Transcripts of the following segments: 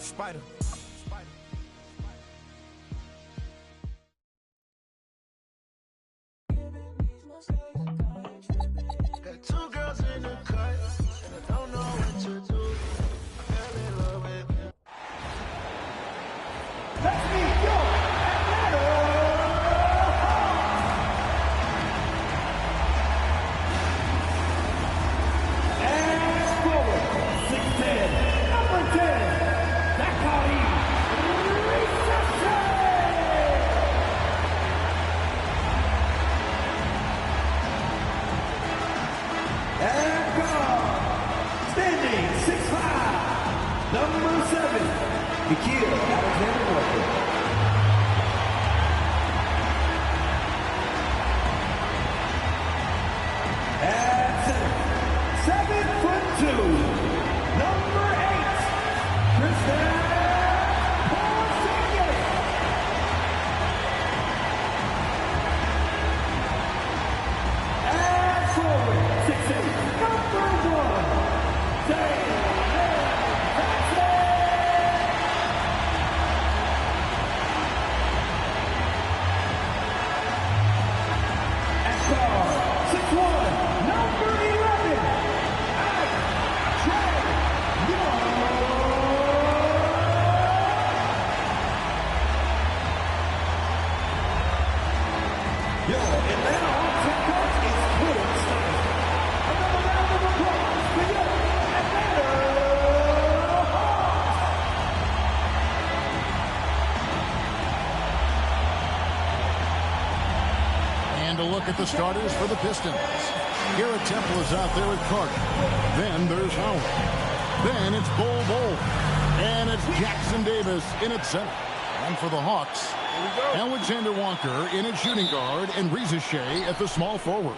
Spider. Got two girls in the cut, and I don't know what to do. I fell in love with you. Let's meet your Atlanta. And forward, 6'10", number 10, detatl. And guard, standing 6'5", number 7, Bb2. At center, 7'2", number 8, Christian. And forward, 6'8", number 1, Dave. Your Atlanta Hawks head coach is Quinn Snyder. Another round of applause for your Atlanta Hawks. And a look at the starters for the Pistons. Garrett Temple is out there at Carter. Then there's Howard. Then it's Bol. And it's Jackson Davis in at center. And for the Hawks, Alexander Walker in at shooting guard and Reza Shea at the small forward.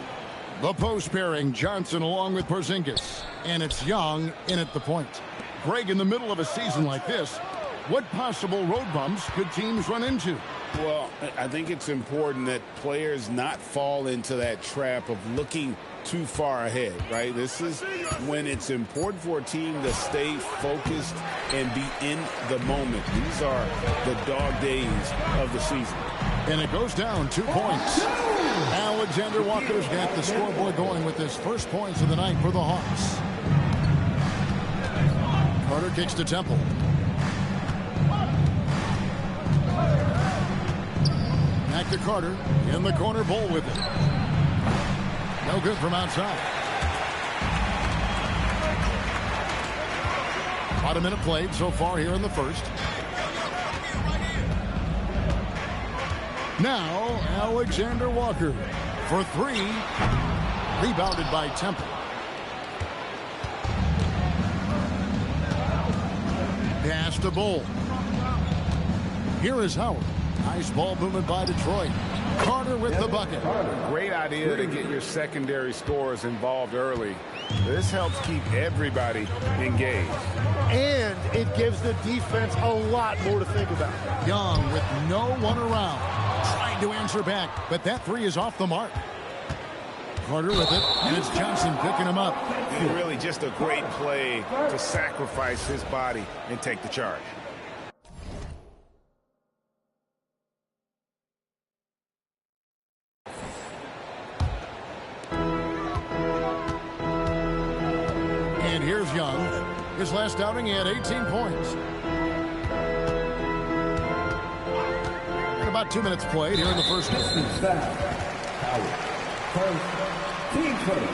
The post pairing, Johnson along with Porzingis. And it's Young in at the point. Greg, in the middle of a season like this, what possible road bumps could teams run into? Well, I think it's important that players not fall into that trap of looking too far ahead, right? This is when it's important for a team to stay focused and be in the moment. These are the dog days of the season. And it goes down 2 points. Alexander Walker's got the scoreboard going with his first points of the night for the Hawks. Carter kicks to Temple. Back to Carter. In the corner, Bol with it. No good from outside. About a minute played so far here in the first. Now, Alexander Walker for three. Rebounded by Temple. Pass to Bol. Here is Howard. Nice ball movement by Detroit. Carter with the bucket. Great idea to get your secondary scorers involved early. This helps keep everybody engaged. And it gives the defense a lot more to think about. Young with no one around. Trying to answer back, but that three is off the mark. Carter with it, and it's Johnson picking him up. And really just a great play to sacrifice his body and take the charge. And here's Young. His last outing, he had 18 points. And about 2 minutes played here in the first game. Howard. First, team first.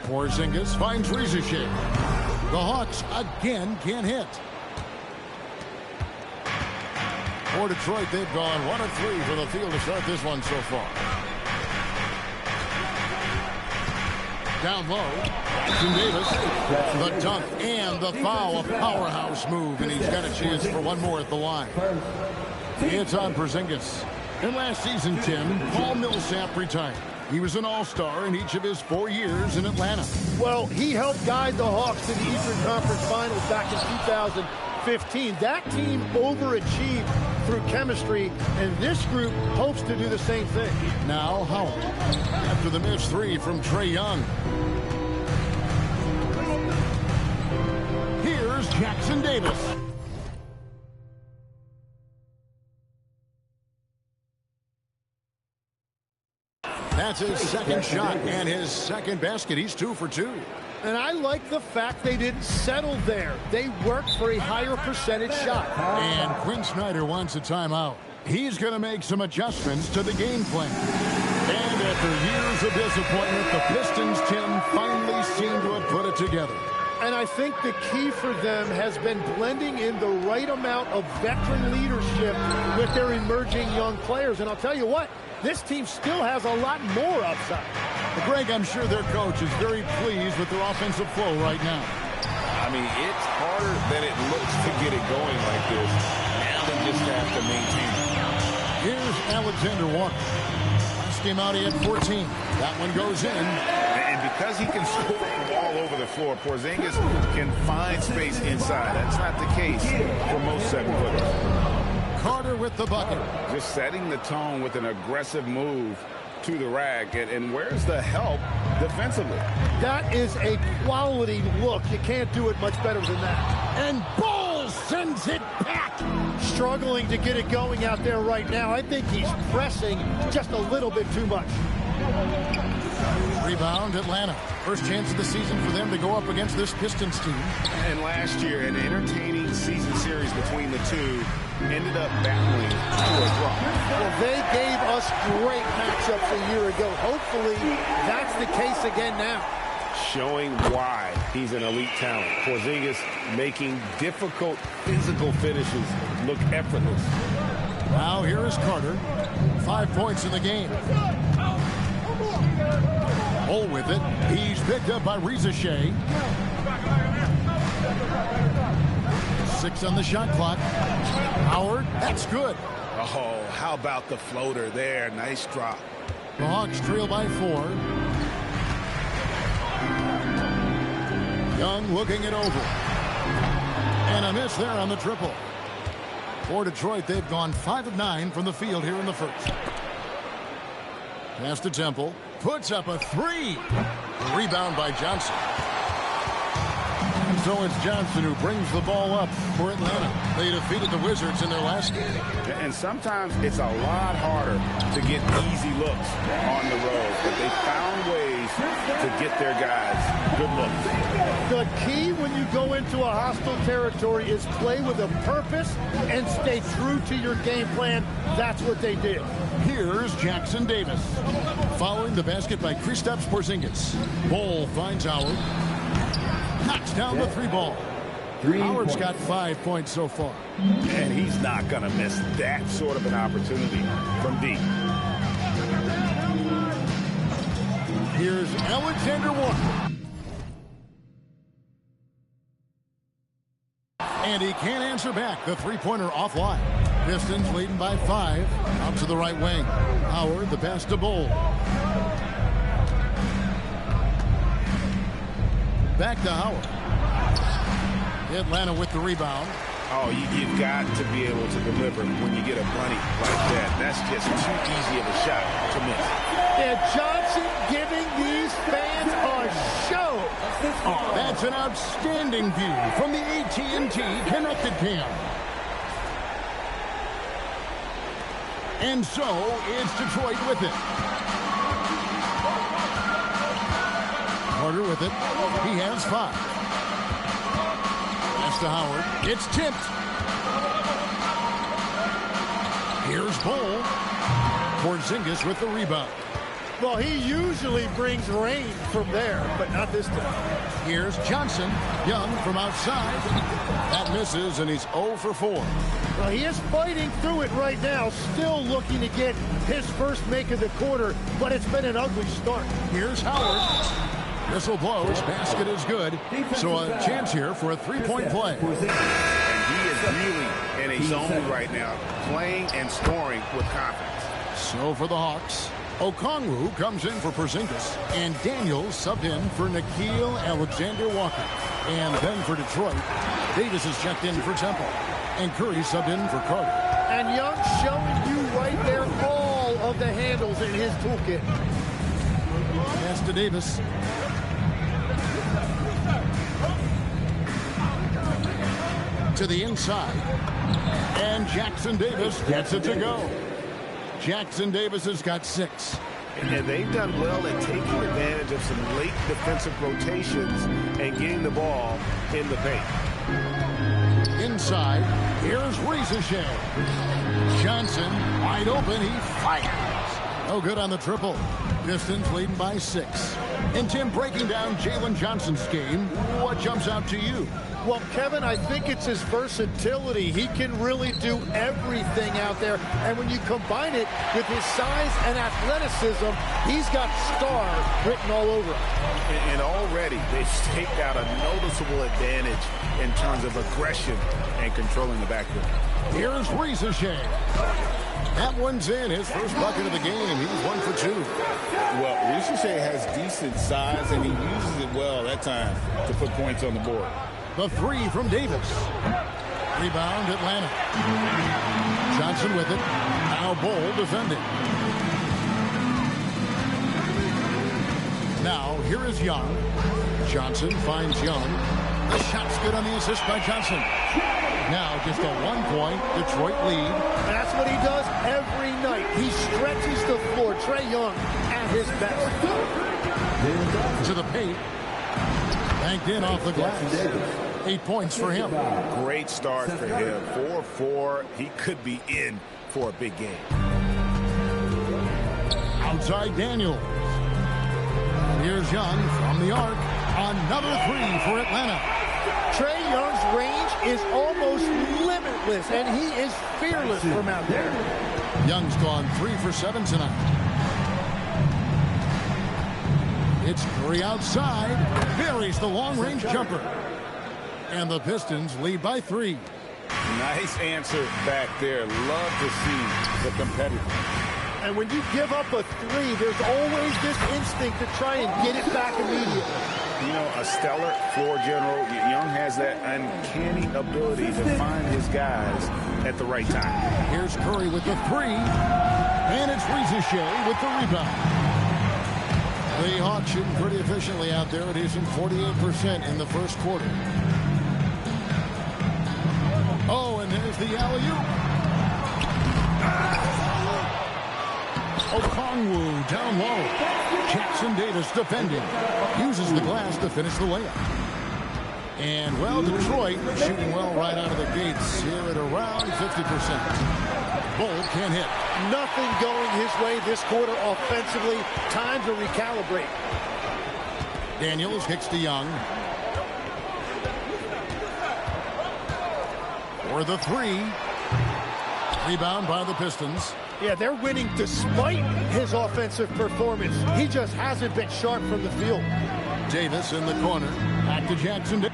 Porzingis finds Reza Shea. The Hawks again can't hit. For Detroit, they've gone 1 of 3 for the field to start this one so far. Down low, Jackson Davis, the dunk and the foul, a powerhouse move, and he's got a chance for one more at the line. It's on Porzingis. And last season, Tim, Paul Millsap retired. He was an all-star in each of his 4 years in Atlanta. Well, he helped guide the Hawks to the Eastern Conference Finals back in 2015. That team overachieved through chemistry, and this group hopes to do the same thing. Now Howard, after the missed three from Trae Young. Here's Jackson Davis. That's his second shot and his second basket. He's 2 for 2. And I like the fact they didn't settle there. They worked for a higher percentage shot. And Quinn Snyder wants a timeout. He's going to make some adjustments to the game plan. And after years of disappointment, the Pistons, Tim, finally seem to have put it together. And I think the key for them has been blending in the right amount of veteran leadership with their emerging young players. And I'll tell you what, this team still has a lot more upside. Greg, I'm sure their coach is very pleased with their offensive flow right now. I mean, it's harder than it looks to get it going like this. Now they just have to maintain it. Here's Alexander Walker. Last game out, he had 14. That one goes in. And because he can score from all over the floor, Porzingis can find space inside. That's not the case for most 7-footers. Carter with the bucket. Just setting the tone with an aggressive move to the rack. And where's the help defensively? That is a quality look. You can't do it much better than that. And Ball sends it back. Struggling to get it going out there right now. I think he's pressing just a little bit too much. Rebound, Atlanta. First chance of the season for them to go up against this Pistons team. And last year, an entertaining season series between the two ended up battling to a draw. Well, they gave us great matchups a year ago. Hopefully, that's the case again now. Showing why he's an elite talent. Porzingis making difficult physical finishes look effortless. Now here is Carter. 5 points in the game. Hole with it. He's picked up by Reza Shea. 6 on the shot clock. Howard, that's good. Oh, how about the floater there? Nice drop. The Hawks trail by 4. Young looking it over. And a miss there on the triple. For Detroit, they've gone 5 of 9 from the field here in the first. Pass to Temple. Puts up a 3. The rebound by Johnson. And so it's Johnson who brings the ball up for Atlanta. They defeated the Wizards in their last game. And sometimes it's a lot harder to get easy looks on the road, but they found ways to get their guys good looks. The key when you go into a hostile territory is play with a purpose and stay true to your game plan. That's what they did. Here's Jackson Davis. Following the basket by Kristaps Porzingis. Ball finds Howard. Knocks down the 3 ball. Howard's got 5 points so far. And he's not going to miss that sort of an opportunity from deep. Here's Alexander Walker. And he can't answer back. The 3-pointer offline. Pistons leading by 5. Out to the right wing. Howard, the pass to Bull. Back to Howard. Atlanta with the rebound. Oh, you've got to be able to deliver when you get a bunny like that. That's just too easy of a shot to miss. And Johnson giving these fans a show. That's an outstanding view from the AT&T Connected Cam. And so it's Detroit with it. Carter with it. He has 5. Pass to Howard. It's tipped. Here's Bull. Porzingis with the rebound. Well, he usually brings rain from there, but not this time. Here's Johnson. Young from outside. That misses, and he's 0 for 4. Well, he is fighting through it right now, still looking to get his first make of the quarter, but it's been an ugly start. Here's Howard. Whistle blows. Basket is good. So a chance here for a 3-point play. And he is really in a zone right now, playing and scoring with confidence. So for the Hawks, Okongwu comes in for Porzingis, and Daniels subbed in for Nickeil Alexander-Walker. And then for Detroit, Davis is checked in for Temple, and Curry subbed in for Carter. And Young showing you right there all of the handles in his toolkit. Pass to Davis. To the inside. And Jackson Davis gets it to go. Jackson Davis has got 6. And they've done well at taking advantage of some late defensive rotations and getting the ball in the paint. Inside, here's Ricochet. Johnson, wide open, he fires. No good on the triple. Pistons leading by 6. And Tim, breaking down Jalen Johnson's game, what jumps out to you? Well, Kevin, I think it's his versatility. He can really do everything out there. And when you combine it with his size and athleticism, he's got star written all over him. And already they've staked out a noticeable advantage in terms of aggression and controlling the backcourt. Here's Ricochet. That one's in. His first bucket of the game. He's 1 for 2. Well, Ricochet has decent size, and he uses it well that time to put points on the board. The 3 from Davis. Rebound, Atlanta. Johnson with it. Now Bull defending. Now, here is Young. Johnson finds Young. The shot's good on the assist by Johnson. Now, just a 1-point Detroit lead. That's what he does every night. He stretches the floor. Trae Young at his best. To the paint. Banked in off the glass. 8 points for him. Great start for him. 4-4. He could be in for a big game. Outside Daniels. Here's Young from the arc. Another 3 for Atlanta. Trae Young's range is almost limitless, and he is fearless from out there. Young's gone 3 for 7 tonight. It's Curry outside. Buries the long-range jumper. And the Pistons lead by 3. Nice answer back there. Love to see the competitor. And when you give up a 3, there's always this instinct to try and get it back immediately. You know, a stellar floor general. Young has that uncanny ability to find his guys at the right time. Here's Curry with the 3. And it's Ricochet with the rebound. The Hawks shooting pretty efficiently out there. It is in 48% in the first quarter. Oh, and there's the alley-oop. Okongwu down low. Jackson Davis defending. Uses the glass to finish the layup. And, well, Detroit shooting well right out of the gates here at around 50%. Bull can't hit. Nothing going his way this quarter offensively. Time to recalibrate. Daniels kicks to Young. For the 3. Rebound by the Pistons. Yeah, they're winning despite his offensive performance. He just hasn't been sharp from the field. Davis in the corner. Back to Jackson.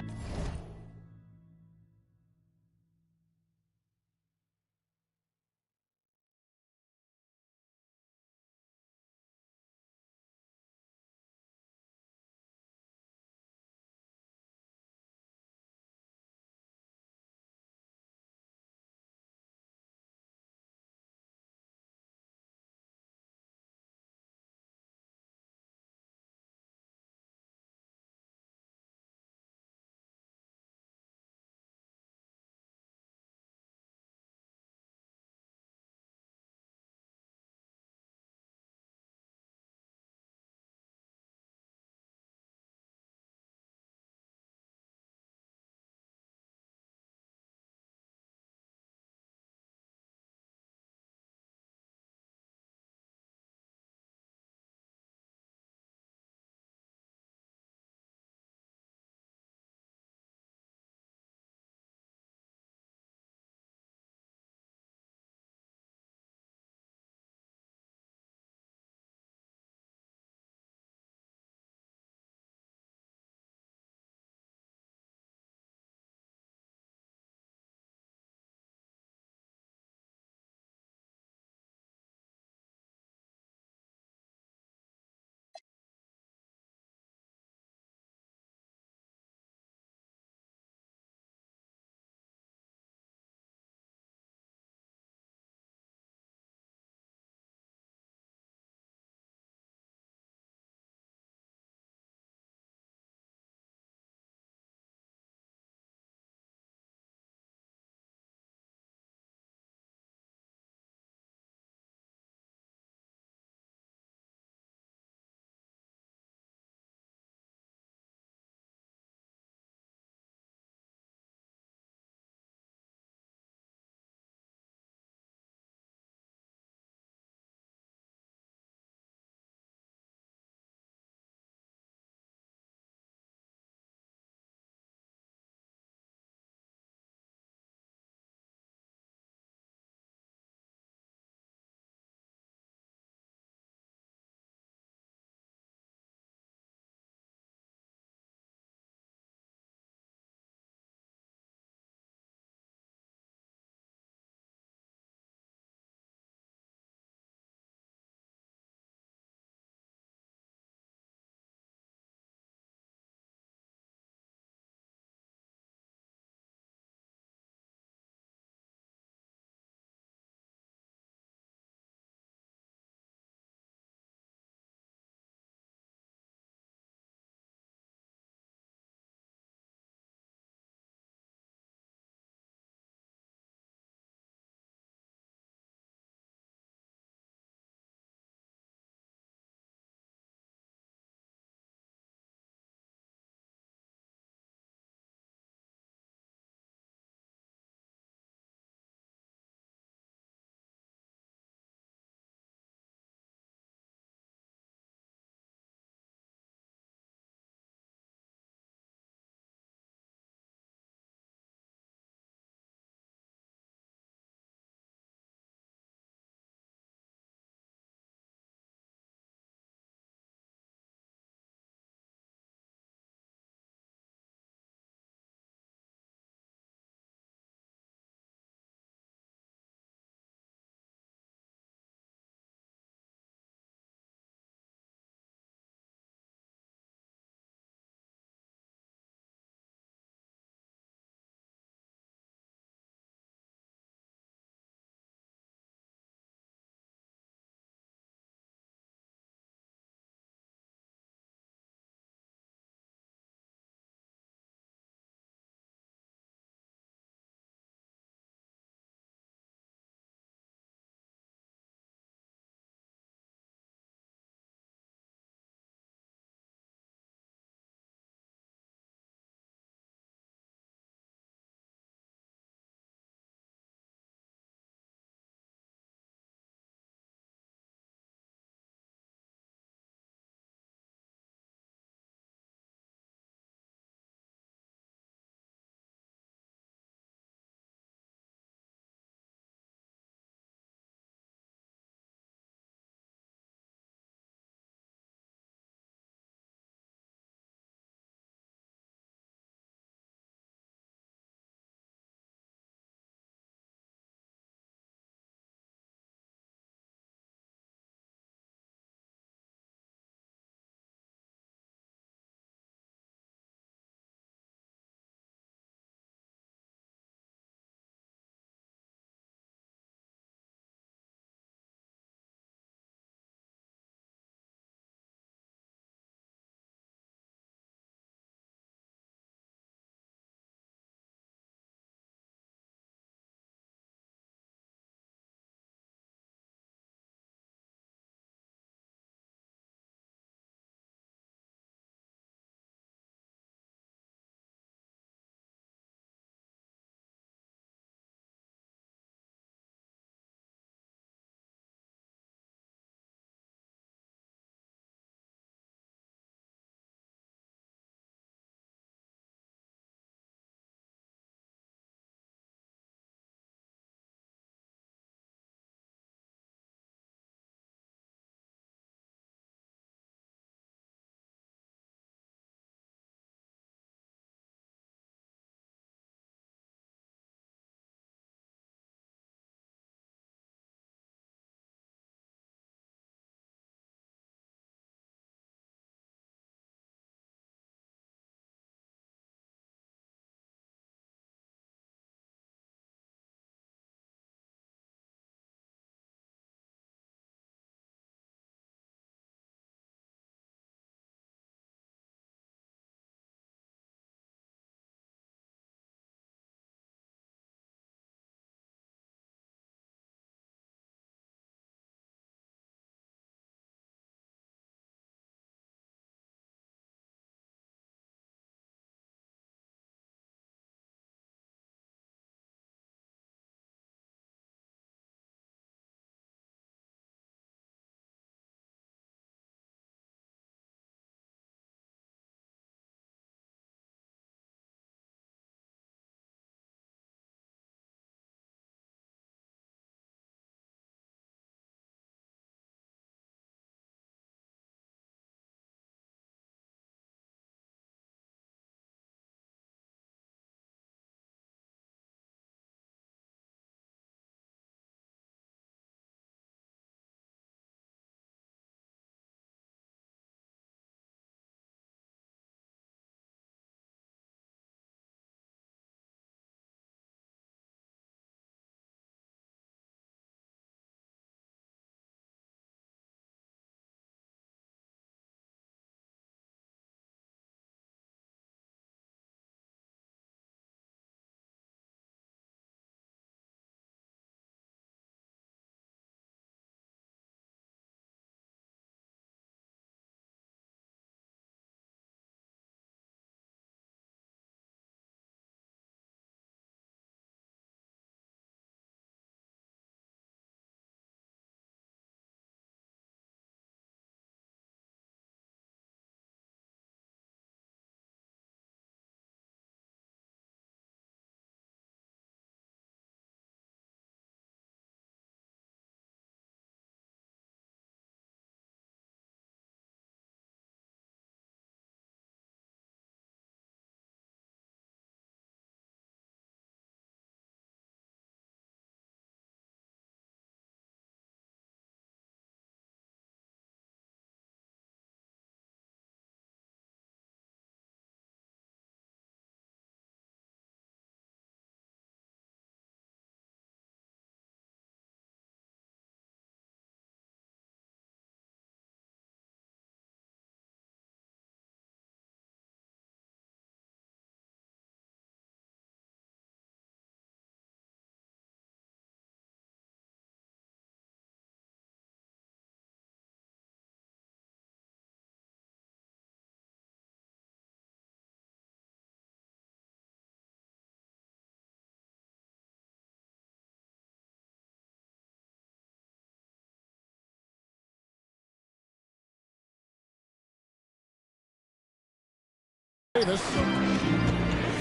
Davis.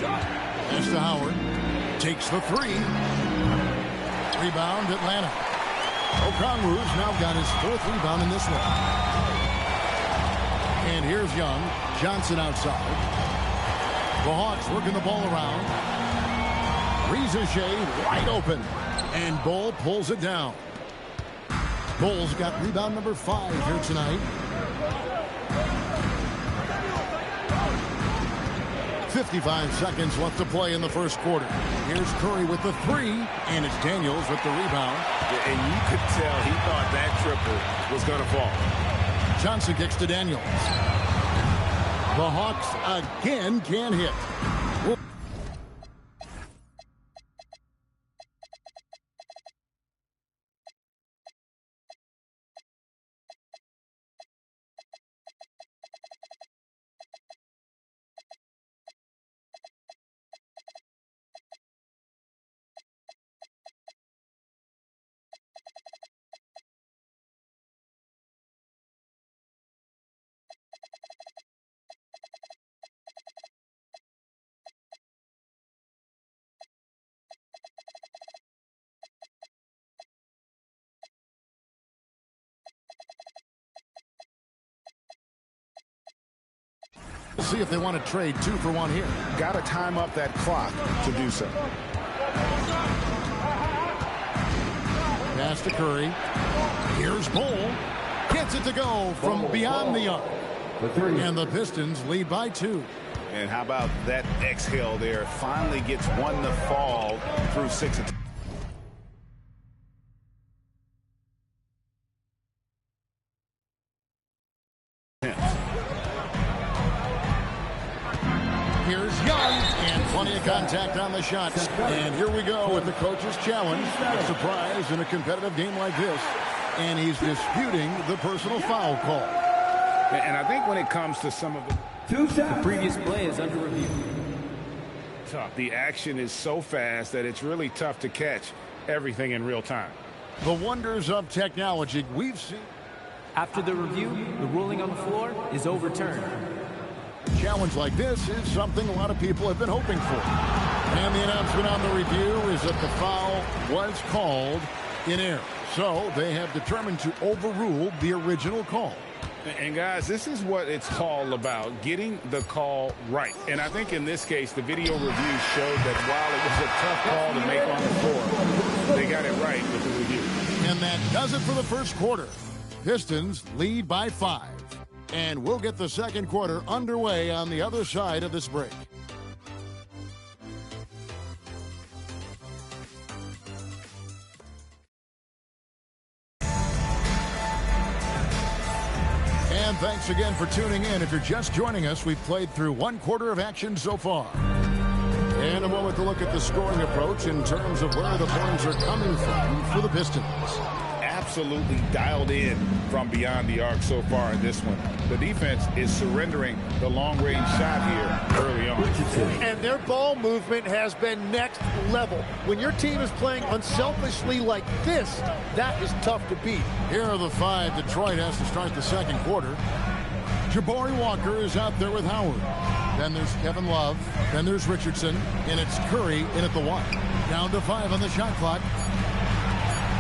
Pass to Howard. Takes the three. Rebound, Atlanta. Okongwu's now got his 4th rebound in this one. And here's Young. Johnson outside. The Hawks working the ball around. Rizichet wide open. And Bull pulls it down. Bull's got rebound number 5 here tonight. 55 seconds left to play in the first quarter. Here's Curry with the 3, and it's Daniels with the rebound. And you could tell he thought that triple was going to fall. Johnson kicks to Daniels. The Hawks again can't hit. See if they want to trade 2 for 1 here. Got to time up that clock to do so. Pass to Curry. Here's Bull. Gets it to go from beyond the arc. And the Pistons lead by 2. And how about that exhale there? Finally gets one to fall through 6 attempts. Here's Young, and plenty of contact on the shots. And here we go with the coach's challenge. A surprise in a competitive game like this. And he's disputing the personal foul call. And I think when it comes to some of the previous play is under review. Tough. The action is so fast that it's really tough to catch everything in real time. The wonders of technology we've seen. After the review, the ruling on the floor is overturned. A challenge like this is something a lot of people have been hoping for. And the announcement on the review is that the foul was called in error. So they have determined to overrule the original call. And guys, this is what it's all about, getting the call right. And I think in this case, the video review showed that while it was a tough call to make on the floor, they got it right with the review. And that does it for the first quarter. Pistons lead by 5. And we'll get the second quarter underway on the other side of this break. And thanks again for tuning in. If you're just joining us, we've played through 1 quarter of action so far. And a moment to look at the scoring approach in terms of where the points are coming from for the Pistons. Absolutely dialed in from beyond the arc so far in this one. The defense is surrendering the long-range shot here early on. And their ball movement has been next level. When your team is playing unselfishly like this, that is tough to beat. Here are the 5 Detroit has to start the second quarter. Jabari Walker is out there with Howard. Then there's Kevin Love. Then there's Richardson. And it's Curry in at the 1. Down to 5 on the shot clock.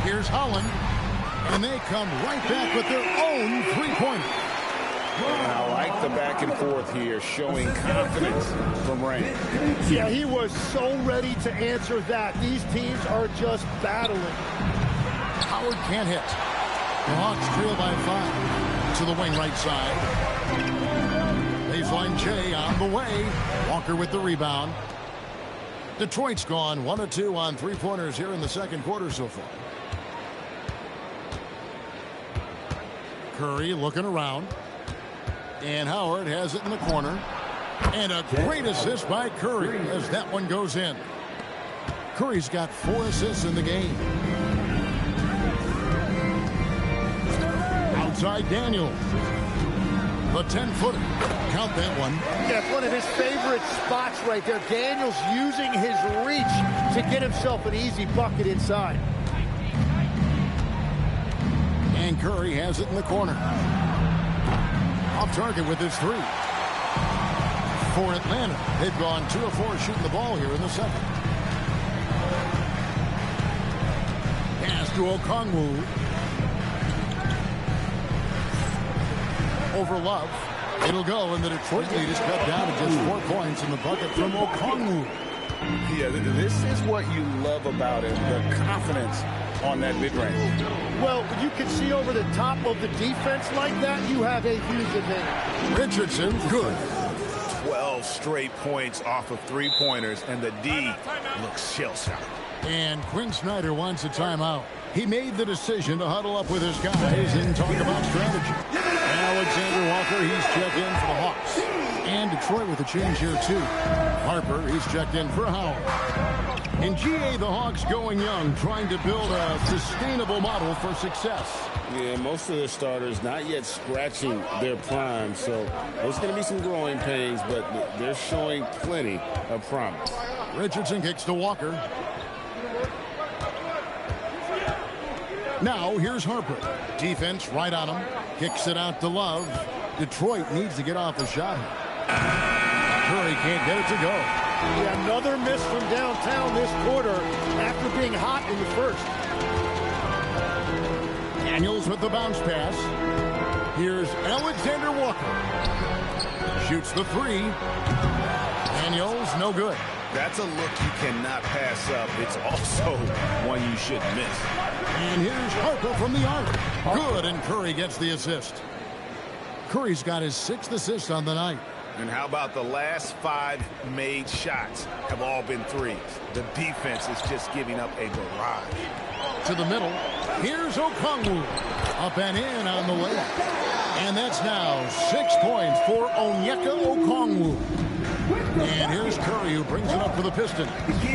Here's Holland. And they come right back with their own three-pointer. And I like the back and forth here, showing confidence from Rain. Yeah, he was so ready to answer that. These teams are just battling. Howard can't hit. The Hawks trail by 5 to the wing right side. Baseline J on the way. Walker with the rebound. Detroit's gone 1 of 2 on three-pointers here in the second quarter so far. Curry looking around. And Howard has it in the corner. And a great assist by Curry as that one goes in. Curry's got 4 assists in the game. Outside Daniels. The 10-footer. Count that one. Yeah, it's one of his favorite spots right there. Daniels using his reach to get himself an easy bucket inside. And Curry has it in the corner. Off target with his 3. for Atlanta. They've gone 2 of 4 shooting the ball here in the second. Pass to Okongwu. Over Love. It'll go, and the Detroit lead is cut down to just 4 points in the bucket from Okongwu. Yeah, this is what you love about him, the confidence on that mid-range. Well, you can see over the top of the defense like that, you have a huge advantage. Richardson, good. 12 straight points off of three-pointers, and the D looks shell-shocked. And Quinn Snyder wants a timeout. He made the decision to huddle up with his guys and talk about strategy. Alexander Walker, he's checked in for the Hawks. And Detroit with a change here, too. Harper, he's checked in for Howard. In GA, the Hawks going young, trying to build a sustainable model for success. Yeah, most of their starters not yet scratching their prime, so there's going to be some growing pains, but they're showing plenty of promise. Richardson kicks to Walker. Now, here's Harper. Defense right on him. Kicks it out to Love. Detroit needs to get off a shot. Curry can't get it to go. Yeah, another miss from downtown this quarter after being hot in the first. Daniels with the bounce pass. Here's Alexander Walker. Shoots the 3. Daniels, no good. That's a look you cannot pass up. It's also one you shouldn't miss. And here's Harper from the arc. Good, and Curry gets the assist. Curry's got his 6th assist on the night. And how about the last 5 made shots have all been threes? The defense is just giving up a barrage. To the middle. Here's Okongwu. Up and in on the way. And that's now 6 points for Onyeka Okongwu. And here's Curry, who brings it up for the Pistons.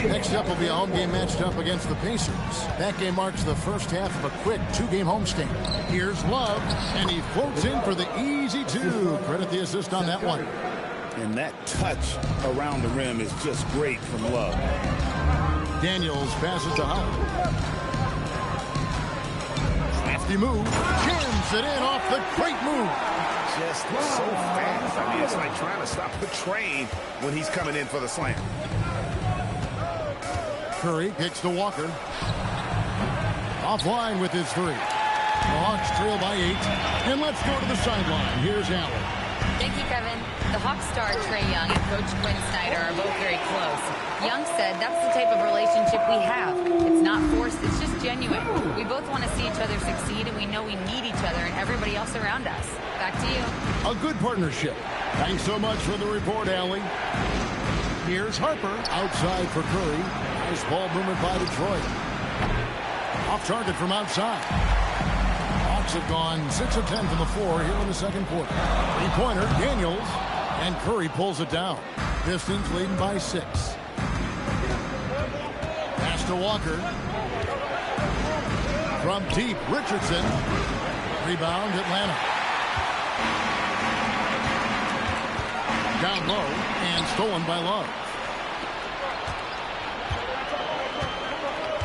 Next up will be a home game matched up against the Pacers. That game marks the first half of a quick 2-game homestand. Here's Love, and he floats in for the easy 2. Credit the assist on that one. And that touch around the rim is just great from Love. Daniels passes to Howard. Crafty move. Jams it in off the great move. Just so fast. I mean, it's like trying to stop the train when he's coming in for the slam. Curry kicks to Walker. Offline with his 3. The Hawks trail by 8. And let's go to the sideline. Here's Allen. Thank you, Kevin. The Hawks star Trae Young and Coach Quinn Snyder are both very close. Young said that's the type of relationship we have. It's not forced, it's just genuine. We both want to see each other succeed, and we know we need each other and everybody else around us. Back to you. A good partnership. Thanks so much for the report, Allie. Here's Harper outside for Curry. Nice ball movement by Detroit. Off target from outside. Hawks have gone 6 of 10 from the floor here in the second quarter. 3-pointer, Daniels, and Curry pulls it down. Pistons leading by 6. Pass to Walker. From deep, Richardson. Rebound, Atlanta. Down low and stolen by Love.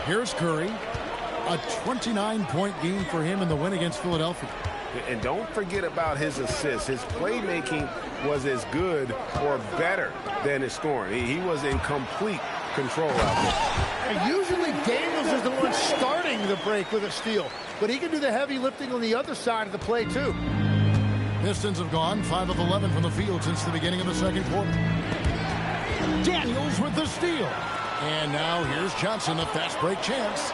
Here's Curry. A 29-point game for him in the win against Philadelphia. And don't forget about his assists. His playmaking was as good or better than his scoring. He was in complete control out there. And usually Daniels is the one starting the break with a steal, but he can do the heavy lifting on the other side of the play too. Pistons have gone 5 of 11 from the field since the beginning of the second quarter. Daniels with the steal. And now here's Johnson, a fast break chance.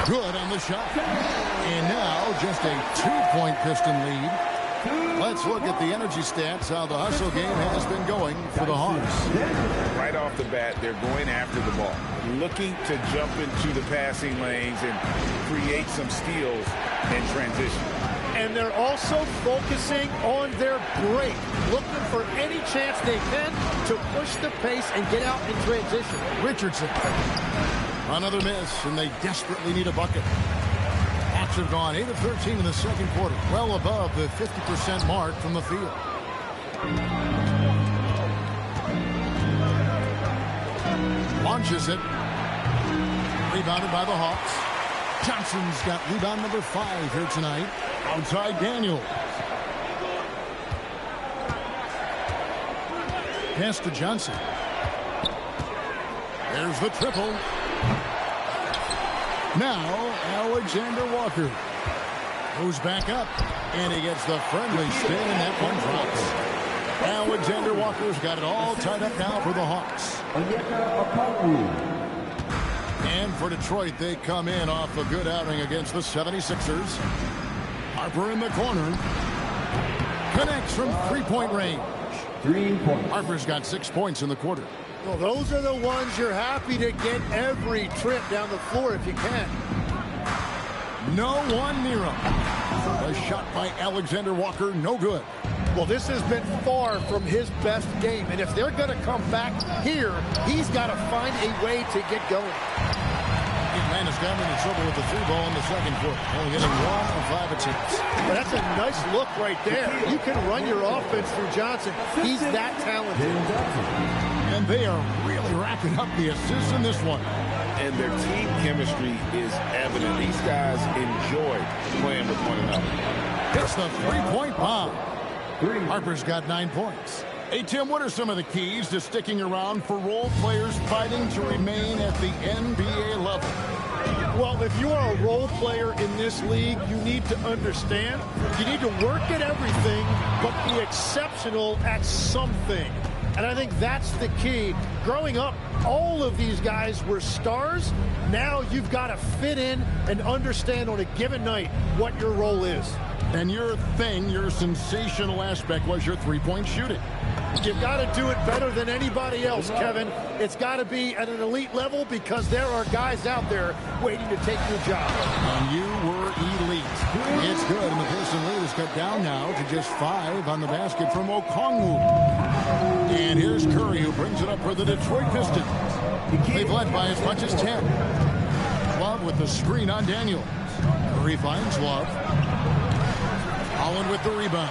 Good on the shot. And now just a 2-point Piston lead. Let's look at the energy stats, how the hustle game has been going for the Hawks. Right off the bat, they're going after the ball, looking to jump into the passing lanes and create some steals in transition. And they're also focusing on their break, looking for any chance they can to push the pace and get out in transition. Richardson. Another miss, and they desperately need a bucket. Hawks have gone 8 of 13 in the second quarter, well above the 50% mark from the field. Launches it. Rebounded by the Hawks. Johnson's got rebound number 5 here tonight. Outside Daniels. Pass to Johnson. There's the triple. Now, Alexander Walker goes back up, and he gets the friendly spin, and that one drops. Alexander Walker's got it all tied up now for the Hawks. And for Detroit, they come in off a good outing against the 76ers. Harper in the corner. Connects from three-point range. 3 points. Harper's got 6 points in the quarter. Well, those are the ones you're happy to get every trip down the floor if you can. No one near him. A shot by Alexander Walker, no good. Well, this has been far from his best game, and if they're going to come back here, he's got to find a way to get going. McMahon has gotten into trouble with the 3 ball in the second quarter, only hitting 1 of 5 attempts. But that's a nice look right there. You can run your offense through Johnson. He's that talented. And they are really racking up the assists in this one. And their team chemistry is evident. These guys enjoy playing with one another. Hits the three-point bomb. Harper's got 9 points. Hey, Tim, what are some of the keys to sticking around for role players fighting to remain at the NBA level? Well, if you are a role player in this league, you need to understand you need to work at everything, but be exceptional at something. And I think that's the key. Growing up, all of these guys were stars. Now you've got to fit in and understand on a given night what your role is. And your thing, your sensational aspect was your three-point shooting. You've got to do it better than anybody else, Kevin. It's got to be at an elite level because there are guys out there waiting to take your job. And you were elite. It's good, and the Pearson lead is cut down now to just 5 on the basket from Okongwu. And here's Curry, who brings it up for the Detroit Pistons. They've led by as much as 10. Love with the screen on Daniels. Curry finds Love. Holland with the rebound.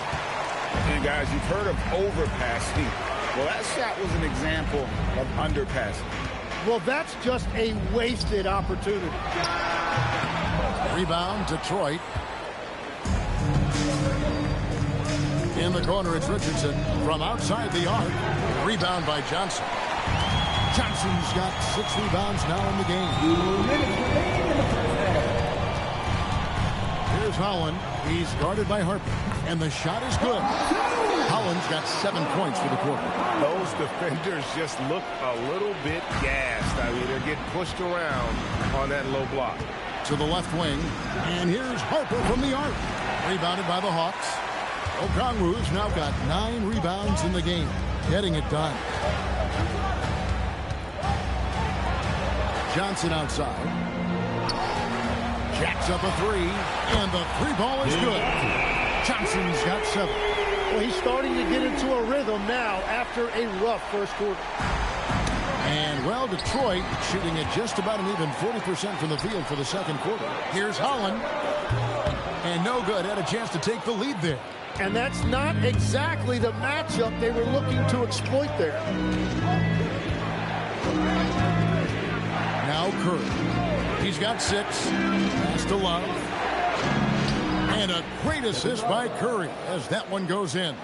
And guys, you've heard of overpassing. Well, that shot was an example of underpassing. Well, that's just a wasted opportunity. Rebound, Detroit. In the corner, it's Richardson from outside the arc. Rebound by Johnson. Johnson's got 6 rebounds now in the game. Here's Holland. He's guarded by Harper. And the shot is good. Holland's got 7 points for the quarter. Those defenders just look a little bit gassed. I mean, they're getting pushed around on that low block. To the left wing. And here's Harper from the arc. Rebounded by the Hawks. Okongwu's now got 9 rebounds in the game. Getting it done. Johnson outside. Jacks up a 3. And the 3 ball is good. Johnson's got 7. Well, he's starting to get into a rhythm now after a rough first quarter. And, well, Detroit shooting at just about an even 40% from the field for the second quarter. Here's Holland. And no good. Had a chance to take the lead there. And that's not exactly the matchup they were looking to exploit there. Now Curry. He's got 6. Pass to Love. And a great assist by Curry as that one goes in.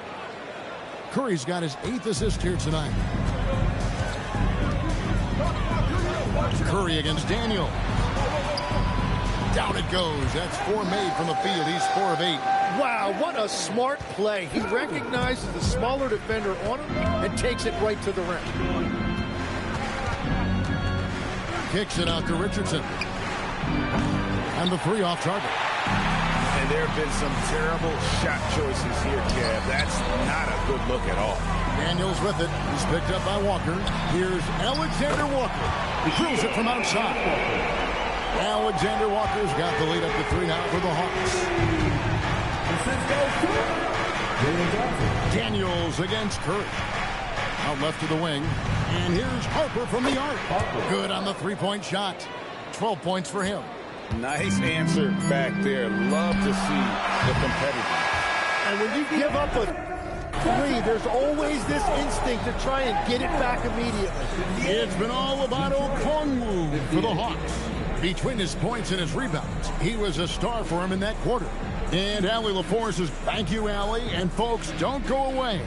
Curry's got his 8th assist here tonight. Curry against Daniel. Down it goes. That's 4 made from the field. He's 4 of 8. Wow, what a smart play. He recognizes the smaller defender on him and takes it right to the rim. Kicks it out to Richardson. And the 3 off target. And there have been some terrible shot choices here, Kev. That's not a good look at all. Daniels with it. He's picked up by Walker. Here's Alexander Walker. He throws it from outside. Alexander Walker's got the lead up to 3 now for the Hawks. Daniels against Curry. Out left to the wing. And here's Harper from the arc. Good on the 3-point shot. 12 points for him. Nice answer back there. Love to see the competitor. And when you give up a 3, there's always this instinct to try and get it back immediately. It's been all about Okongwu for the Hawks. Between his points and his rebounds, he was a star for him in that quarter. And Allie LaForce says, thank you, Allie. And folks, don't go away.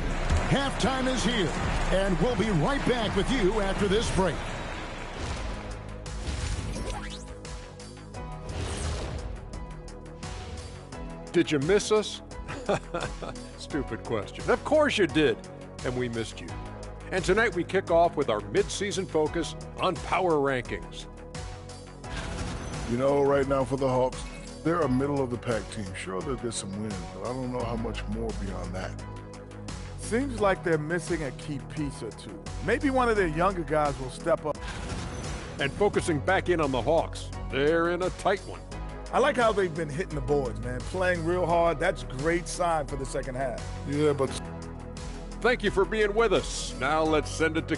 Halftime is here, and we'll be right back with you after this break. Did you miss us? Stupid question. Of course you did, and we missed you. And tonight we kick off with our mid-season focus on power rankings. You know, right now for the Hawks, they're a middle-of-the-pack team. Sure, they'll get some wins, but I don't know how much more beyond that. Seems like they're missing a key piece or two. Maybe one of their younger guys will step up. And focusing back in on the Hawks, they're in a tight one. I like how they've been hitting the boards, man. Playing real hard. That's great sign for the second half. Yeah, but... Thank you for being with us. Now let's send it to...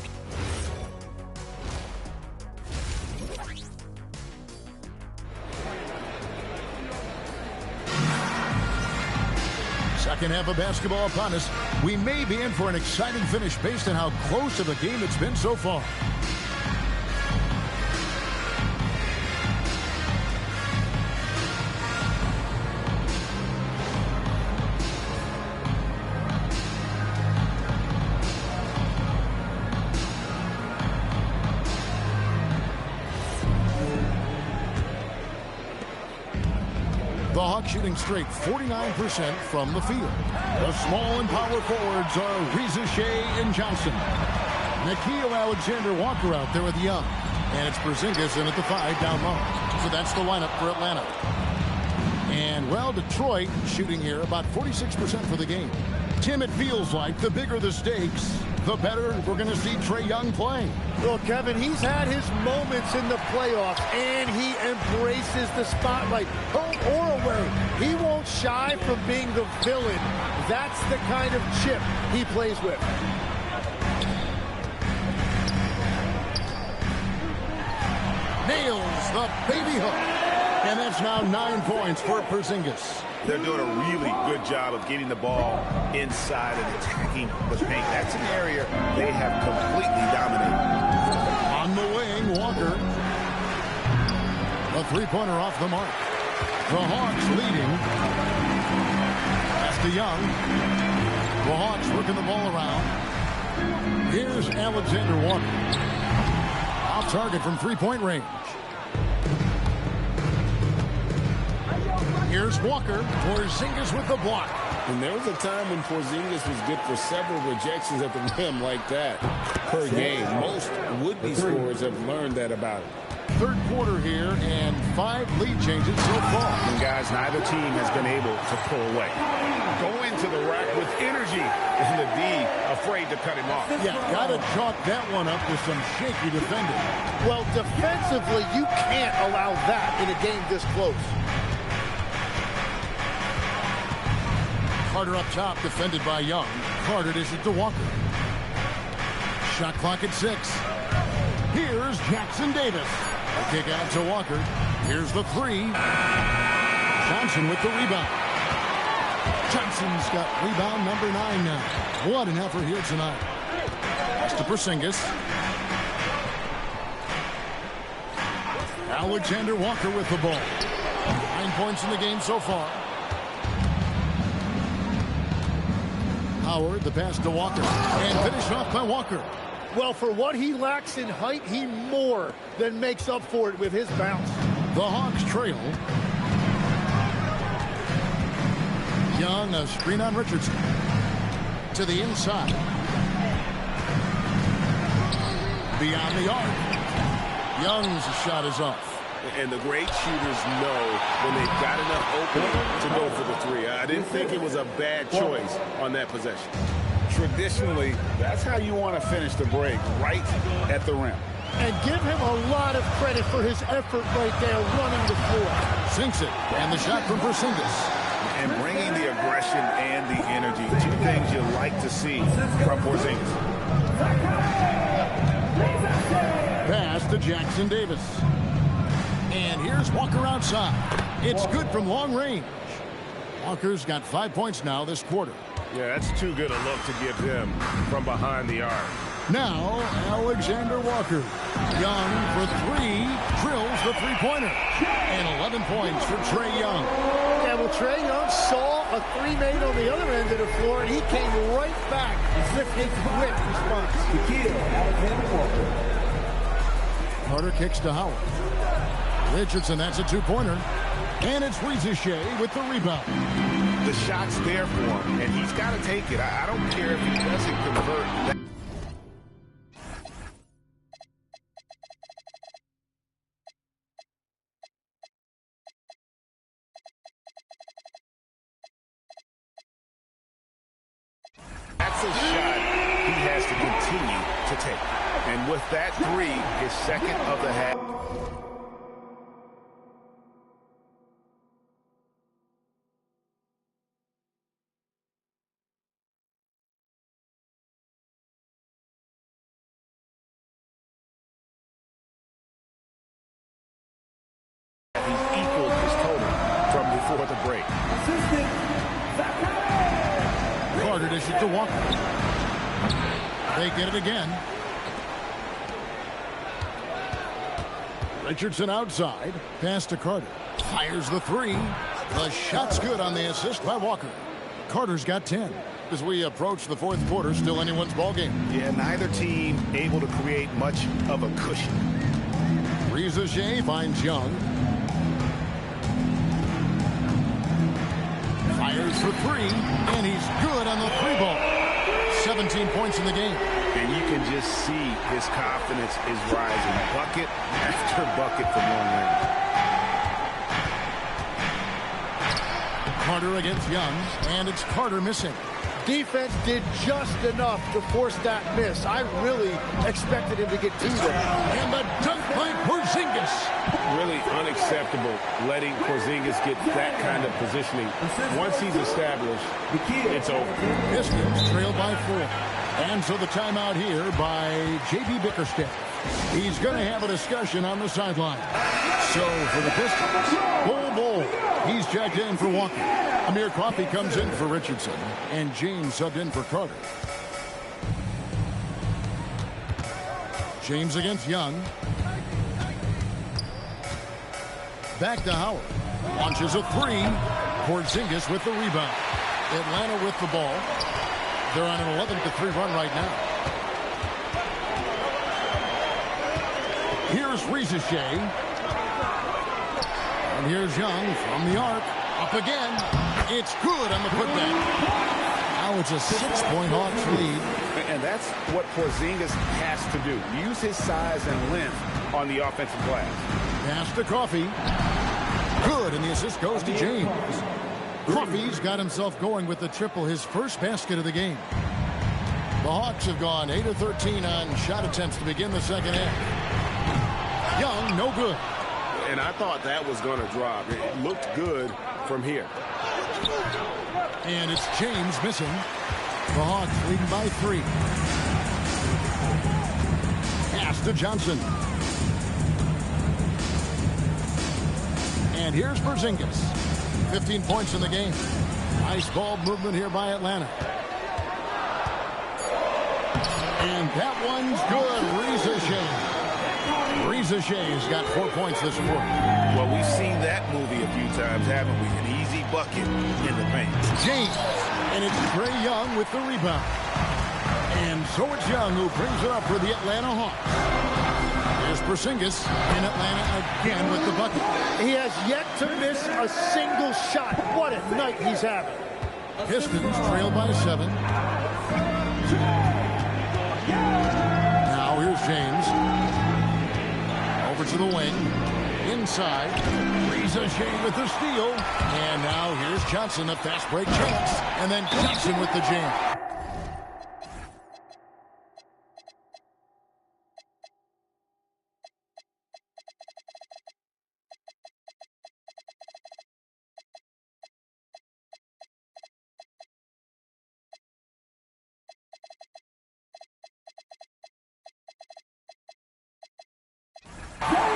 Second half of basketball upon us. We may be in for an exciting finish based on how close of a game it's been so far. The Hawks shooting straight 49% from the field. The small and power forwards are Reza Shea and Johnson. Nickeil Alexander-Walker out there with Young. And it's Porzingis in at the 5 down low. So that's the lineup for Atlanta. And, well, Detroit shooting here about 46% for the game. Tim, it feels like the bigger the stakes, the better we're going to see Trae Young play. Well, Kevin, he's had his moments in the playoffs, and he embraces the spotlight, home or away. He won't shy from being the villain. That's the kind of chip he plays with. Nails the baby hook. And that's now 9 points for Porzingis. They're doing a really good job of getting the ball inside and attacking the paint. That's an area they have completely dominated. On the wing, Walker. A three-pointer off the mark. The Hawks leading. That's to Young. The Hawks working the ball around. Here's Alexander Walker. Off target from three-point range. Here's Walker. Porzingis with the block. And there was a time when Porzingis was good for several rejections at the rim like that per game. Most would-be scorers have learned that about him. Third quarter here and 5 lead changes so far. And guys, neither team has been able to pull away. Go into the rack with energy, and the D afraid to cut him off. Yeah, got to chalk that one up with some shaky defending. Well, defensively, you can't allow that in a game this close. Carter up top, defended by Young. Carter dishes to Walker. Shot clock at 6. Here's Jackson Davis. A kick out to Walker. Here's the 3. Johnson with the rebound. Johnson's got rebound number 9 now. What an effort here tonight. Pass to Porzingis. Alexander Walker with the ball. 9 points in the game so far. Howard, the pass to Walker. And finished off by Walker. Well, for what he lacks in height, he more than makes up for it with his bounce. The Hawks trail. Young, a screen on Richardson. To the inside. Beyond the arc. Young's shot is off. And the great shooters know when they've got enough opening to go for the 3. I didn't think it was a bad choice on that possession. Traditionally, that's how you want to finish the break, right at the rim. And give him a lot of credit for his effort right there running the floor. Sinks it, and the shot from Porzingis. And bringing the aggression and the energy, 2 things you like to see from Porzingis. Pass to Jackson Davis. And here's Walker outside. It's good from long range. Walker's got 5 points now this quarter. Yeah, that's too good a look to give him from behind the arc. Now, Alexander Walker. Young for 3. Drills the three-pointer. And 11 points for Trae Young. Yeah, well, Trae Young saw a three made on the other end of the floor, and he came right back with a quick response. Carter kicks to Howard. Richardson, that's a two-pointer. And it's Rizachet with the rebound. The shot's there for him, and he's got to take it. I don't care if he doesn't convert. That's a shot he has to continue to take. And with that three, his second of the half. He's equaled his total from before the break. Carter dishes to Walker. They get it again. Richardson outside. Pass to Carter. Fires the three. The shot's good on the assist by Walker. Carter's got 10. As we approach the fourth quarter, still anyone's ballgame. Yeah, neither team able to create much of a cushion. Rizachet finds Young. Fires for three, and he's good on the three ball. 17 points in the game. And you can just see his confidence is rising. Bucket after bucket from long range. Carter against Young, and it's Carter missing. Defense did just enough to force that miss. I really expected him to get two there. And the dunk by Porzingis. Really unacceptable letting Porzingis get that kind of positioning. Once he's established, it's over. Pistons trail by 4. And so the timeout here by J.B. Bickerstaff. He's going to have a discussion on the sideline. So for the Pistons, Bull. He's checked in for Walker. Amir Coffey comes in for Richardson. And James subbed in for Carter. James against Young. Back to Howard. Launches a three. Porzingis with the rebound. Atlanta with the ball. They're on an 11-3 run right now. Here's Rizachet. And here's Young from the arc. Up again. It's good on the putback. Now it's a 6-point Hawks lead. And that's what Porzingis has to do. Use his size and length on the offensive glass. Pass to Coffey. Good, and the assist goes to James. Coffey's got himself going with the triple, his first basket of the game. The Hawks have gone 8 of 13 on shot attempts to begin the second half. Young, no good. And I thought that was going to drop. It looked good from here. And it's James missing. The Hawks leading by 3. Pass to Johnson. And here's Porzingis. 15 points in the game. Nice ball movement here by Atlanta. And that one's good. Rizachet's got 4 points this quarter. Well, we've seen that movie a few times, haven't we? An easy bucket in the paint. James. And it's Trae Young with the rebound. And so it's Young who brings it up for the Atlanta Hawks. Here's Porzingis in Atlanta again with the bucket. He has yet to miss a single shot. What a night he's having. Pistons trail by 7. Now here's James. Over to the wing. Inside. Rizachet with the steal. And now here's Johnson, a fast break chance. And then Johnson with the jam.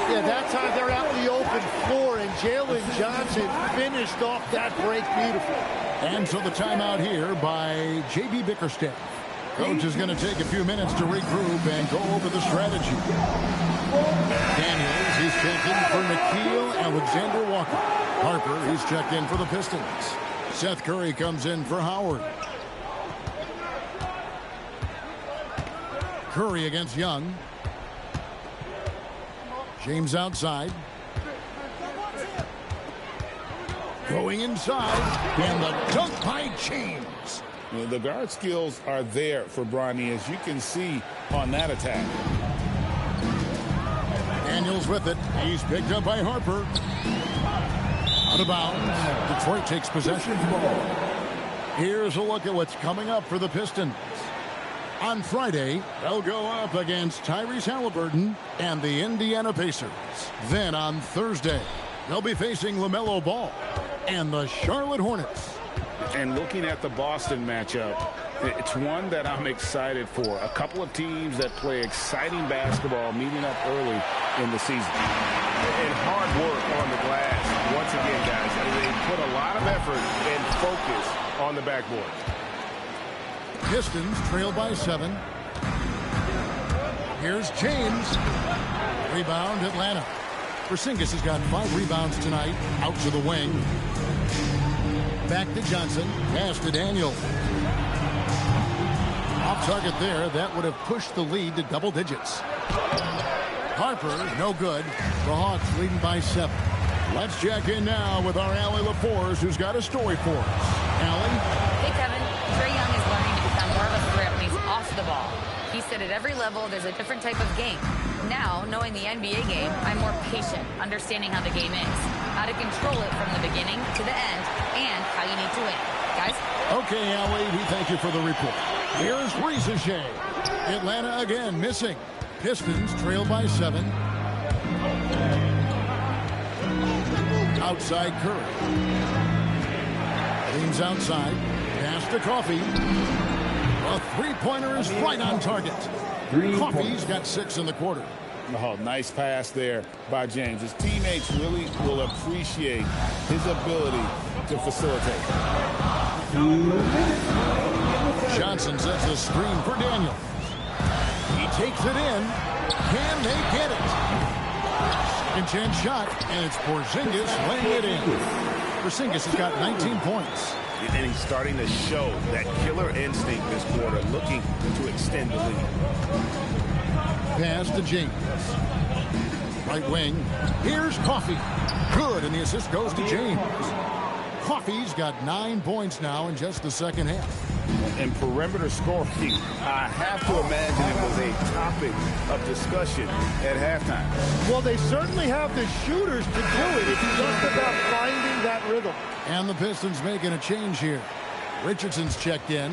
Yeah, that time they're out in the open floor, and Jalen Johnson finished off that break beautifully. And so the timeout here by J.B. Bickerstaff. Coach is going to take a few minutes to regroup and go over the strategy. Daniels, he's checked in for Nickeil Alexander-Walker. Harper, he's checked in for the Pistons. Seth Curry comes in for Howard. Curry against Young. James outside. Going inside. And the dunk by James. The guard skills are there for Bronny, as you can see on that attack. Daniels with it. He's picked up by Harper. Out of bounds. Detroit takes possession. Here's a look at what's coming up for the Pistons. On Friday, they'll go up against Tyrese Halliburton and the Indiana Pacers. Then on Thursday, they'll be facing LaMelo Ball and the Charlotte Hornets. And looking at the Boston matchup, it's one that I'm excited for. A couple of teams that play exciting basketball meeting up early in the season. And hard work on the glass. Once again, guys, they put a lot of effort and focus on the backboard. Pistons trail by 7. Here's James. Rebound, Atlanta. Porzingis has got 5 rebounds tonight. Out to the wing. Back to Johnson. Pass to Daniel. Off target there. That would have pushed the lead to double digits. Harper, no good. The Hawks leading by 7. Let's check in now with our Allie LaForce, who's got a story for us. Allie? Hey, Kevin. Trae Young is learning to become more of a threat when he's off the ball. He said at every level there's a different type of game. Now, knowing the NBA game, I'm more patient, understanding how the game is, how to control it from the beginning to the end, and how you need to win. Guys? Okay, Allie, we thank you for the report. Here's Rizachet. Atlanta again missing. Pistons trail by 7. Outside Curry. James outside. Pass to Coffee. A three-pointer is right on target. Coffee's got 6 in the quarter. Oh, nice pass there by James. His teammates really will appreciate his ability to facilitate. Johnson sets the screen for Daniels. He takes it in. Can they get it? Second chance shot, and it's Porzingis laying it in. Porzingis has got 19 points. And he's starting to show that killer instinct this quarter, looking to extend the lead. Pass to James. Right wing. Here's Coffee. Good, and the assist goes to James. Coffee's got 9 points now in just the second half. And perimeter scoring, I have to imagine it was a topic of discussion at halftime. Well, they certainly have the shooters to do it. It's just about finding that rhythm. And the Pistons making a change here. Richardson's checked in.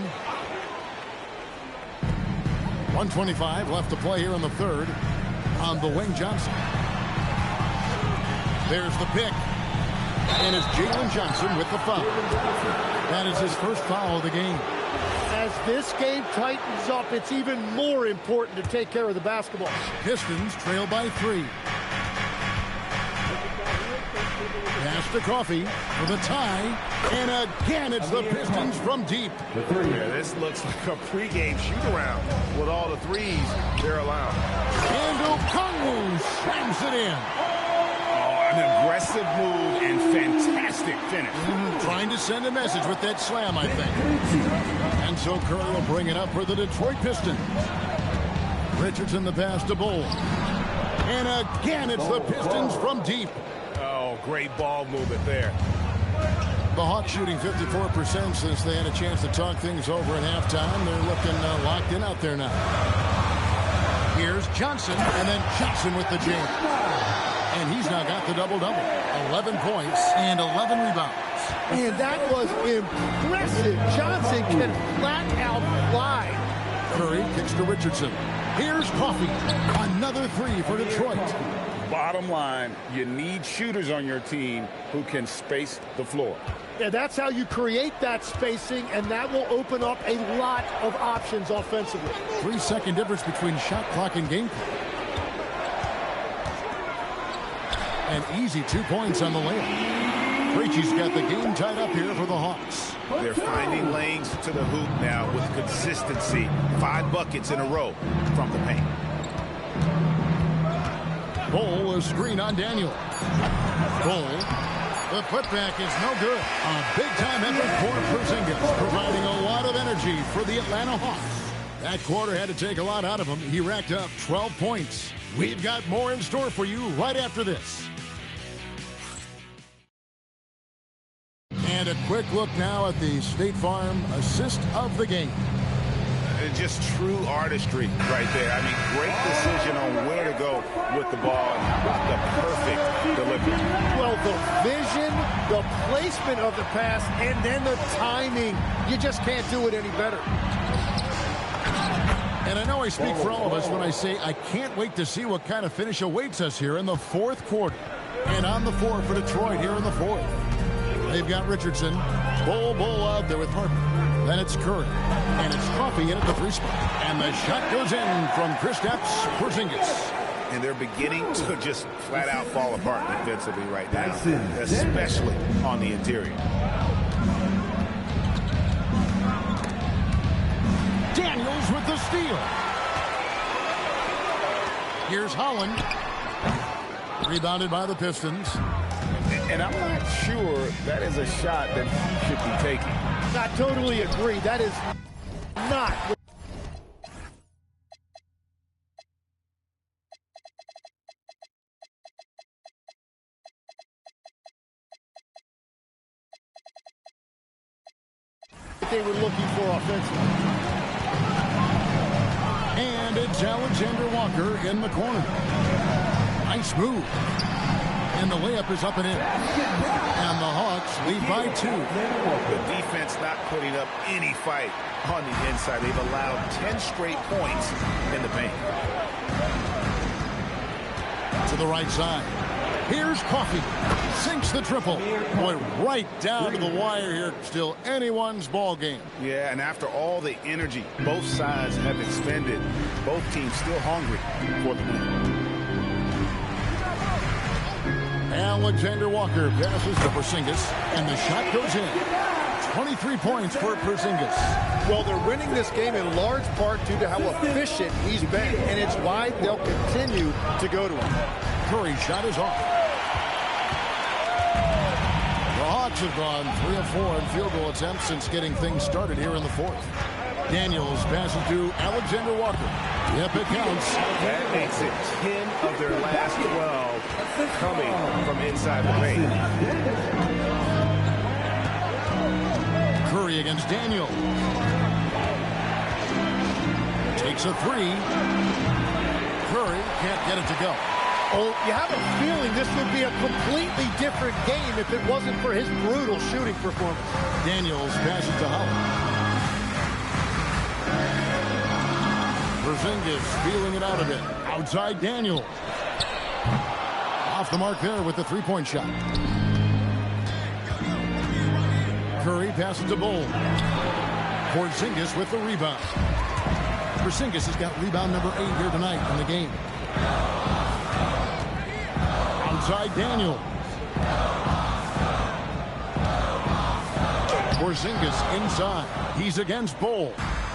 1:25 left to play here in the third. On the wing, Johnson. There's the pick. And it's Jalen Johnson with the foul. That is his first foul of the game. As this game tightens up, it's even more important to take care of the basketball. Pistons trail by 3. Pass to Coffee for the tie. And again, it's the Pistons from deep. Yeah, this looks like a pregame shoot-around with all the threes they're allowed. And Okongwu slams it in. An aggressive move and fantastic finish. Trying to send a message with that slam, I think. And so Curry will bring it up for the Detroit Pistons. Richardson the pass to Bull. And again, it's the Pistons from deep. Oh, great ball movement there. The Hawks shooting 54% since they had a chance to talk things over at halftime. They're looking locked in out there now. Here's Johnson, and then Johnson with the jam. And he's now got the double-double. 11 points and 11 rebounds. And that was impressive. Johnson can flat out fly. Curry kicks to Richardson. Here's Coffee. Another 3 for Detroit. Bottom line, you need shooters on your team who can space the floor. Yeah, that's how you create that spacing, and that will open up a lot of options offensively. 3-second difference between shot clock and game clock. An easy 2 points on the layup. Krejci's got the game tied up here for the Hawks. They're finding lanes to the hoop now with consistency. 5 buckets in a row from the paint. Bull, a screen on Daniel. Bull, the putback is no good. A big-time effort energy for the Atlanta Hawks. That quarter had to take a lot out of him. He racked up 12 points. We've got more in store for you right after this. And a quick look now at the State Farm assist of the game. Just true artistry right there. I mean, great decision on where to go with the ball and the perfect delivery. Well, the vision, the placement of the pass, and then the timing. You just can't do it any better. And I know I speak for all of us when I say I can't wait to see what kind of finish awaits us here in the fourth quarter. And on the floor for Detroit here in the fourth. They've got Richardson, Bull out there with Harper. Then it's Curry. And it's Coffee in at the 3 spot. And the shot goes in from Kristaps Porzingis. And they're beginning to just flat out fall apart defensively right now, especially on the interior. Daniels with the steal. Here's Holland. Rebounded by the Pistons. And I'm not sure that is a shot that he should be taking. I totally agree. That is not. They were looking for offensively. And it's Alexander Walker in the corner. Nice move. And the layup is up and in. And the Hawks lead by 2. The defense not putting up any fight on the inside. They've allowed 10 straight points in the paint. To the right side. Here's Coffee. Sinks the triple. Boy, right down to the wire here. Still anyone's ball game. Yeah, and after all the energy both sides have expended, both teams still hungry for the win. Alexander Walker passes to Porzingis, and the shot goes in. 23 points for Porzingis. Well, they're winning this game in large part due to how efficient he's been, and it's why they'll continue to go to him. Curry's shot is off. The Hawks have gone 3 of 4 in field goal attempts since getting things started here in the fourth. Daniels passes to Alexander Walker. Yep, it counts. That makes it 10 of their last 12 coming from inside the paint. Curry against Daniels. Takes a 3. Curry can't get it to go. Oh, you have a feeling this would be a completely different game if it wasn't for his brutal shooting performance. Daniels passes to Holland. Porzingis feeling it out a bit. Outside Daniels. Off the mark there with the 3-point shot. Curry passes to Bull. Porzingis with the rebound. Porzingis has got rebound number 8 here tonight in the game. Outside Daniels. Porzingis inside. He's against Bull.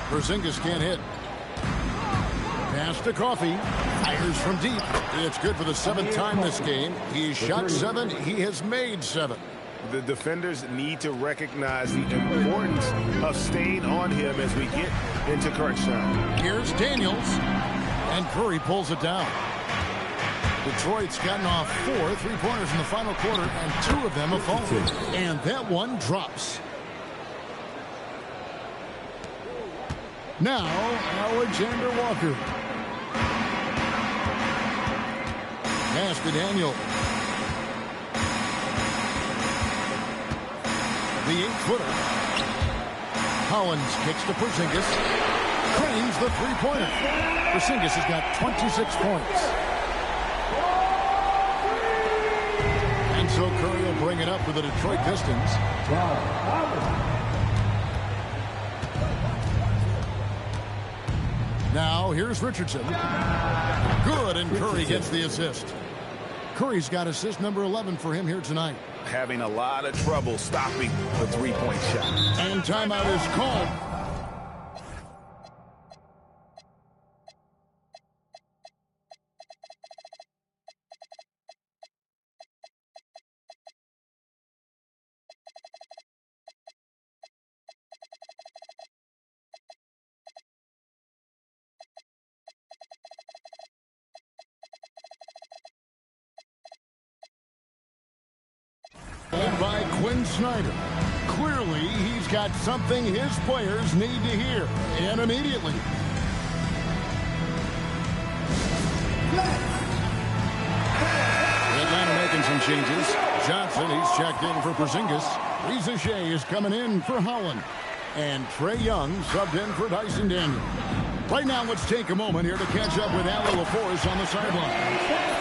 Porzingis can't hit. Pass to Coffee. Fires from deep. It's good for the 7th time this game. He's shot 7. He has made 7. The defenders need to recognize the importance of staying on him as we get into crunch time. Here's Daniels. And Curry pulls it down. Detroit's gotten off 4 3-pointers in the final quarter, and 2 of them have fallen. And that one drops. Now, Alexander Walker. Pass to Daniel. The 8-footer. Collins kicks to Porzingis. Cranes the 3-pointer. Porzingis has got 26 points. And so Curry will bring it up for the Detroit Pistons. Now, here's Richardson. Good, and Curry gets the assist. Curry's got assist number 11 for him here tonight. Having a lot of trouble stopping the 3-point shot. And timeout is called. Snyder. Clearly, he's got something his players need to hear, and immediately. Atlanta making some changes. Johnson, he's checked in for Porzingis. Reza Shea is coming in for Holland. And Trae Young subbed in for Dyson Daniel. Right now, let's take a moment here to catch up with Allie LaForce on the sideline.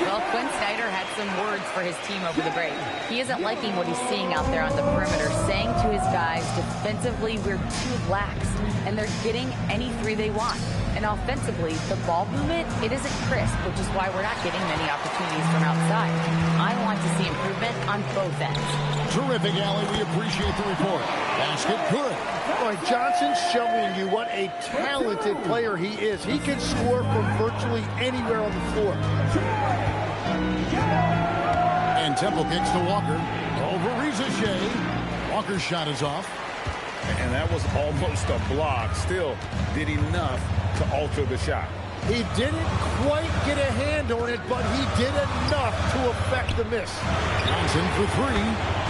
Well, Quinn Snyder had some words for his team over the break. He isn't liking what he's seeing out there on the perimeter, saying to his guys, defensively, we're too lax, and they're getting any three they want. And offensively, the ball movement, it isn't crisp, which is why we're not getting many opportunities from outside. I want to see improvement on both ends. Terrific, Allie. We appreciate the report. Basket good. Boy, Johnson's showing you what a talented player he is. He can score from virtually anywhere on the floor. And Temple kicks to Walker. Over Reza Shea. Walker's shot is off. And that was almost a block. Still did enough to alter the shot. He didn't quite get a hand on it, but he did enough to affect the miss. Johnson for three.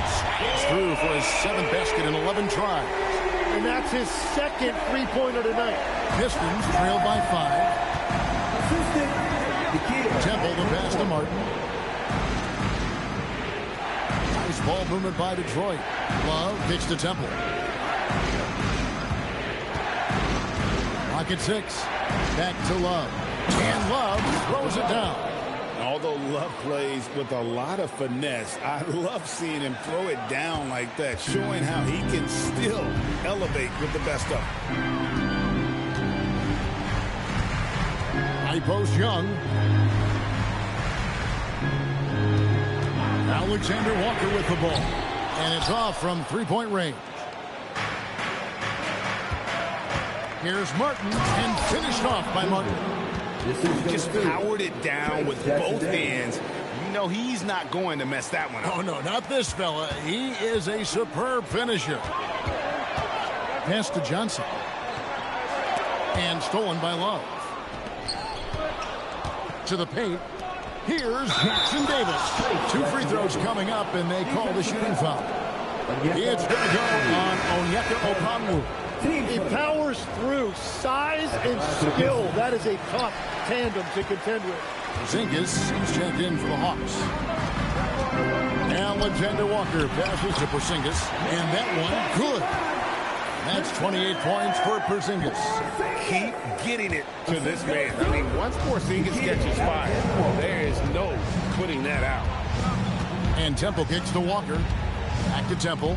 Slides through for his 7th basket in 11 tries. And that's his second three-pointer tonight. Pistons trail by 5. Temple the pass to Martin. Nice ball movement by Detroit. Love kicks to Temple. Pocket 6. Back to Love. And Love throws it down. Although Love plays with a lot of finesse, I love seeing him throw it down like that, showing how he can still elevate with the best of them. High post Young. Alexander Walker with the ball. And it's off from three-point range. Here's Martin, and finished off by Martin. Just powered it down with both hands. You know he's not going to mess that one up. Oh, no, not this fella. He is a superb finisher. Pass to Johnson. And stolen by Love. To the paint. Here's Jackson Davis. 2 free throws coming up, and they call the shooting foul. It's going to go on Onyeka Okongwu. He powers through size and skill. That is a tough tandem to contend with. Porzingis is checked in for the Hawks. Alexander Walker passes to Porzingis, and that one good. That's 28 points for Porzingis. Keep getting it to this man. I mean, once Porzingis catches fire, there is no putting that out. And Temple kicks to Walker. Back to Temple.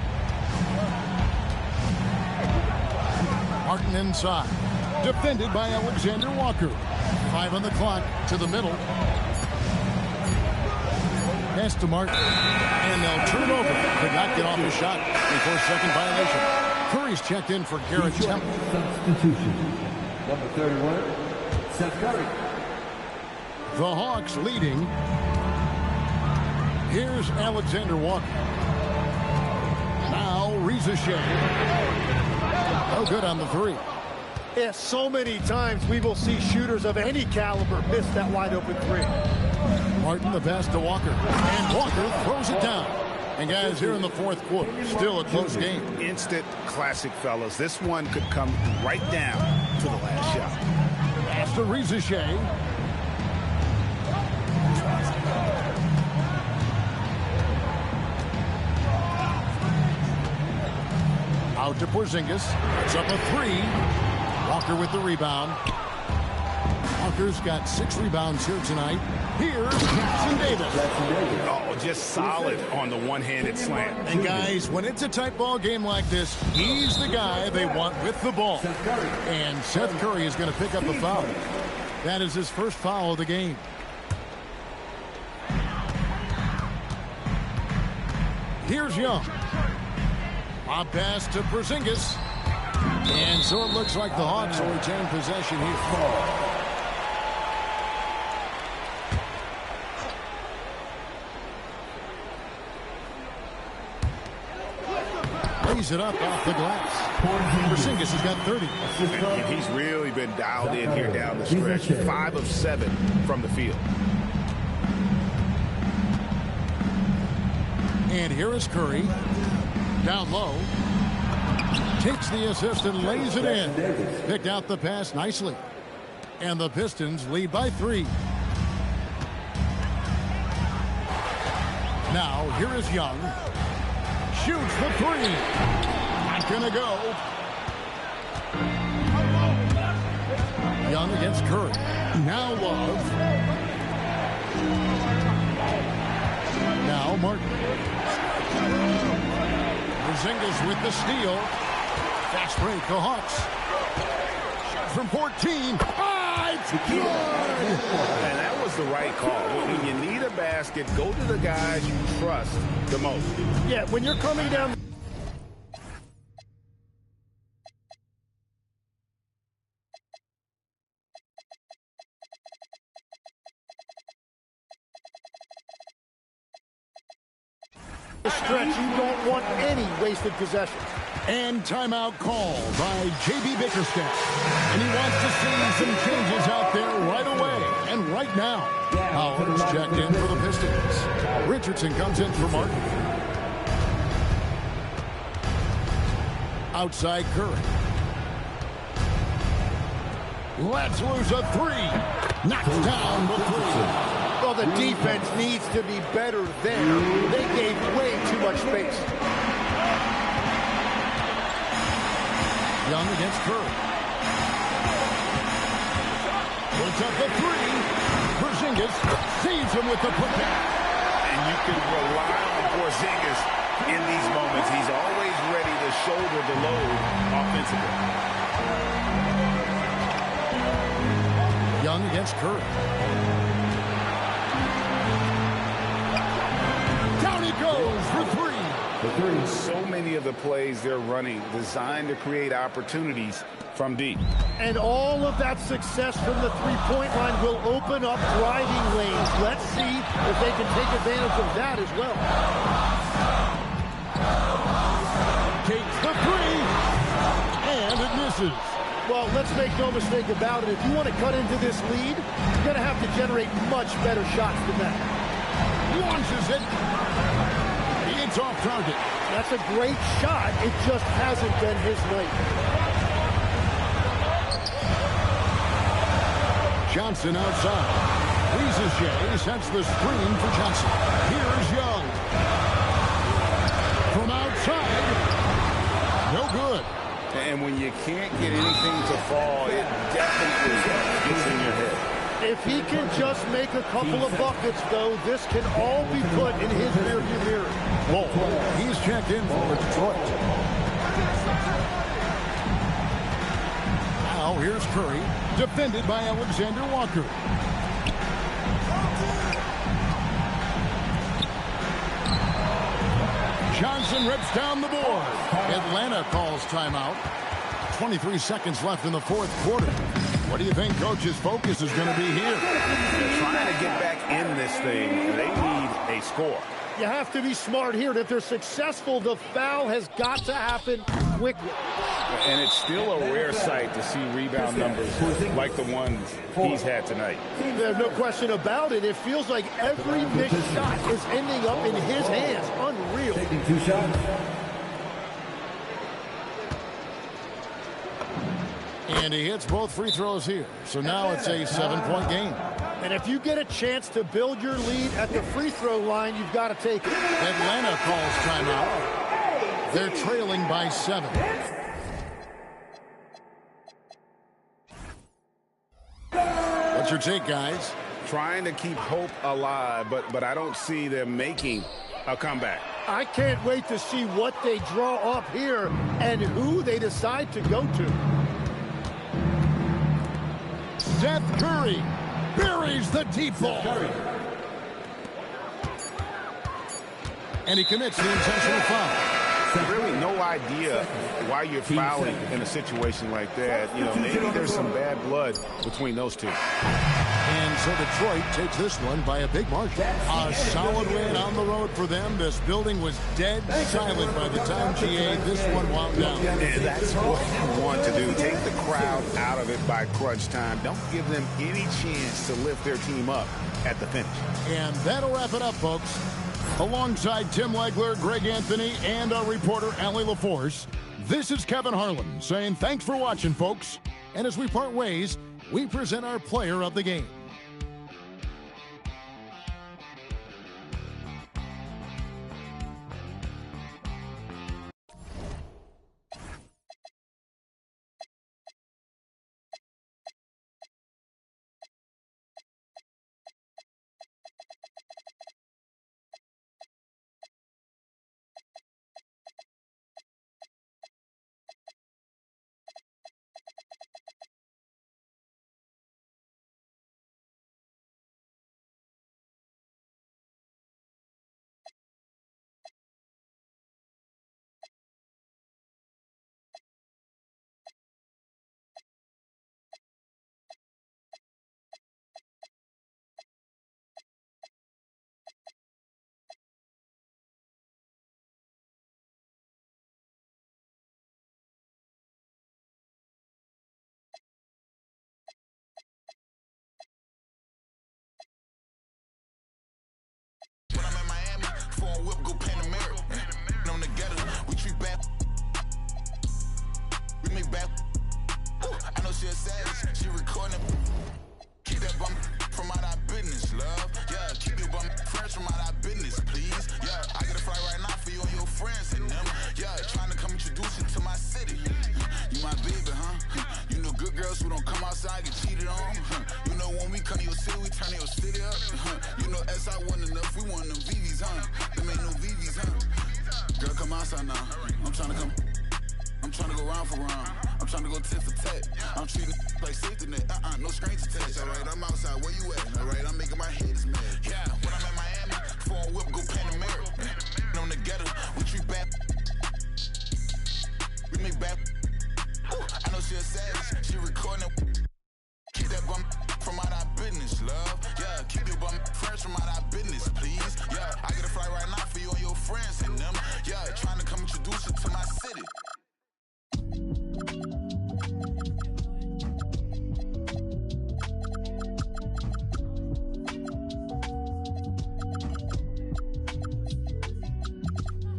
Martin inside. Defended by Alexander Walker. 5 on the clock to the middle. Pass to Martin. And they'll turn it over. Could not get off the shot before second violation. Curry's checked in for Garrett Temple. Substitution. Number 31, Seth Curry. The Hawks leading. Here's Alexander Walker. Now Reza Shea. No good on the 3. Yeah, so many times we will see shooters of any caliber miss that wide open 3. Martin the pass to Walker. And Walker throws it down. And guys, here in the 4th quarter, still a close game. Instant classic, fellas. This one could come right down to the last shot. Pass to Reza Shea. Out to Porzingis. It's up a 3. Walker with the rebound. Walker's got 6 rebounds here tonight. Here's Jackson Davis. Oh, just solid on the one-handed slam. And guys, when it's a tight ball game like this, he's the guy they want with the ball. And Seth Curry is going to pick up a foul. That is his first foul of the game. Here's Young. A pass to Porzingis. And so it looks like the Hawks will retain possession here. Lays it up off the glass. Porzingis has got 30. And he's really been dialed in here down the stretch. 5 of 7 from the field. And here is Curry. Down low. Takes the assist and lays it in. Picked out the pass nicely. And the Pistons lead by 3. Now, here is Young. Shoots the 3. Not gonna go. Young against Curry. Now Love. Now Martin. Porzingis with the steal. Fast break, the Hawks. Shot from 14. It's good! And that was the right call. When you need a basket, go to the guys you trust the most. Yeah, when you're coming down... the stretch, you don't want any wasted possessions. And timeout called by J.B. Bickerstaff. And he wants to see some changes out there right away and right now. Howard's checked in for the Pistons. Richardson comes in for Martin. Outside Curry. Let's lose a 3. Knocks down the 3. Well, the defense needs to be better there. They gave way too much space. Young against Curry. Puts up the 3. Porzingis saves him with the putback. And you can rely on Porzingis in these moments. He's always ready to shoulder the load offensively. Young against Curry. Down he goes for 3. So many of the plays they're running designed to create opportunities from deep. And all of that success from the three-point line will open up driving lanes. Let's see if they can take advantage of that as well. Takes the 3. And it misses. Well, let's make no mistake about it. If you want to cut into this lead, you're going to have to generate much better shots than that. Launches it. It's off target. That's a great shot. It just hasn't been his night. Johnson outside. Shea sets the screen for Johnson. Here's Young. From outside. No good. And when you can't get anything to fall, it definitely gets in your head. If he can just make a couple of buckets, though, this can all be put in his rearview mirror. Whoa. He's checked in for Detroit. Now here's Curry, defended by Alexander Walker. Johnson rips down the board. Atlanta calls timeout. 23 seconds left in the fourth quarter. What do you think Coach's focus is going to be here? They're trying to get back in this thing. They need a score. You have to be smart here. And if they're successful, the foul has got to happen quickly. And it's still a rare sight to see rebound numbers like the ones he's had tonight. There's no question about it. It feels like every missed shot is ending up in his hands. Unreal. Taking 2 shots. And he hits both free throws here. So now it's a 7-point game. And if you get a chance to build your lead at the free throw line, you've got to take it. Atlanta calls timeout. They're trailing by 7. What's your take, guys? Trying to keep hope alive, but I don't see them making a comeback. I can't wait to see what they draw up here and who they decide to go to. Seth Curry buries the deep ball. And he commits the intentional foul. Really no idea why you're fouling in a situation like that. You know, maybe there's some bad blood between those two. And so Detroit takes this one by a big margin. A solid win on the road for them. This building was dead silent by the time GA this one wound down. And that's what you want to do. Take the crowd out of it by crunch time. Don't give them any chance to lift their team up at the finish. And that'll wrap it up, folks. Alongside Tim Legler, Greg Anthony, and our reporter, Allie LaForce, this is Kevin Harlan saying thanks for watching, folks. And as we part ways, we present our player of the game. Whip, go Panamera. On together, we treat back. We make back. Ooh, I know she a savage. She recording. Keep that bum from out our business, love. Yeah, keep your bum fresh from out our business, please. Yeah, I get a flight right now for you and your friends and them. Yeah, trying to come introduce you to my city. You my baby, huh? You know good girls who don't come outside get cheated on. You know when we come to your city, we turn your city up. You know SI wasn't enough, we want them VVs, huh? Them ain't no VVs, huh? Girl, come outside now. I'm trying to go round for round. I'm trying to go tit for tat. I'm treating like safety net. No strings attached. Alright, I'm outside. Where you at? Alright, I'm making my haters mad. Yeah, when I'm in Miami, phone whip, go Panamera. On the ghetto, we treat back. We make back. Ooh, I know she a savage. She recording. Keep that bum from out our business, love. Yeah, keep your bum fresh from out our business, please. Yeah, I get a flight right now for you and your friends and them. Yeah, trying to come introduce you to my city.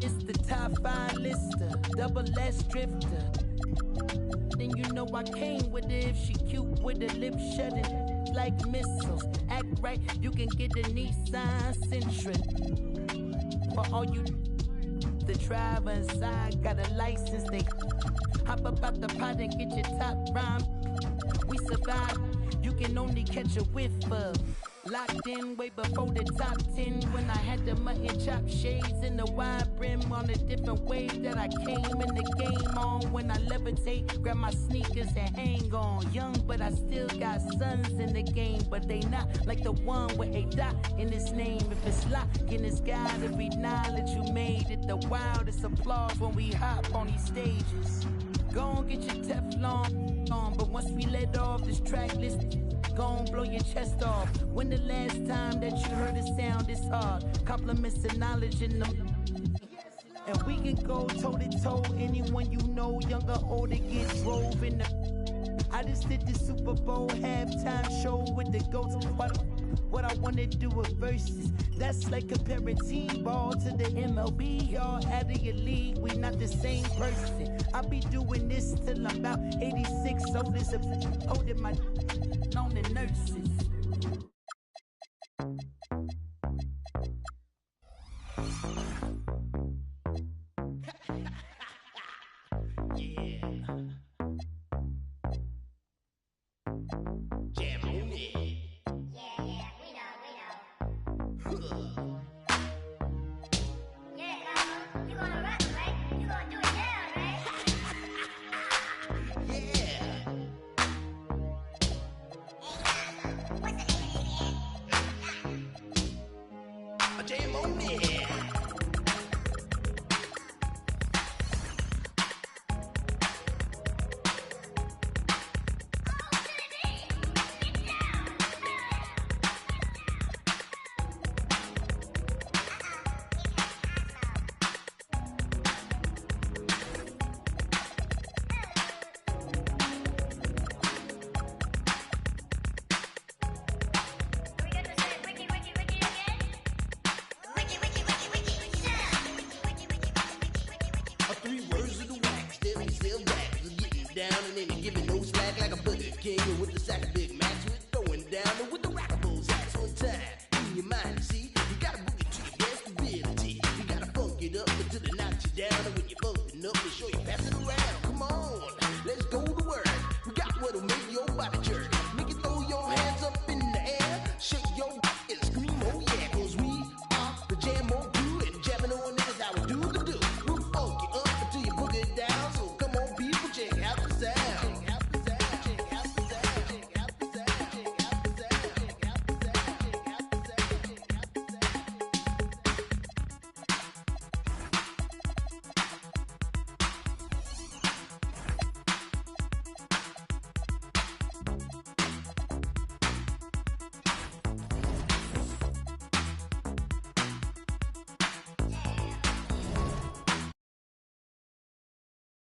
It's the top 5 lister, double S drifter. Then you know I came with it. If she cute with her lips shutting like missiles, act right, you can get a Nissan Sentra. For all you the driver inside got a license, they hop up out the pot and get your top rhyme. We survive, you can only catch a whiff of. Locked in way before the top 10 when I had the mutton chop shades and the wide brim on a different wave that I came in the game on. When I levitate, grab my sneakers and hang on. Young, but I still got sons in the game, but they not like the one with a dot in his name. If it's locking, it's gotta be knowledge you made it. The wildest applause when we hop on these stages. Go on, get your Teflon on, but once we let off this track list, go on, blow your chest off. When the last time that you heard a sound this hard? Compliments and knowledge in them. And we can go toe-to-toe. Anyone you know, young or old, that get drove in the... I just did the Super Bowl halftime show with the GOATs. What I wanna do with verses, that's like comparing team ball to the MLB. Y'all out of your league, we not the same person. I'll be doing this till I'm about 86, so this a holding my on the nurses. stack big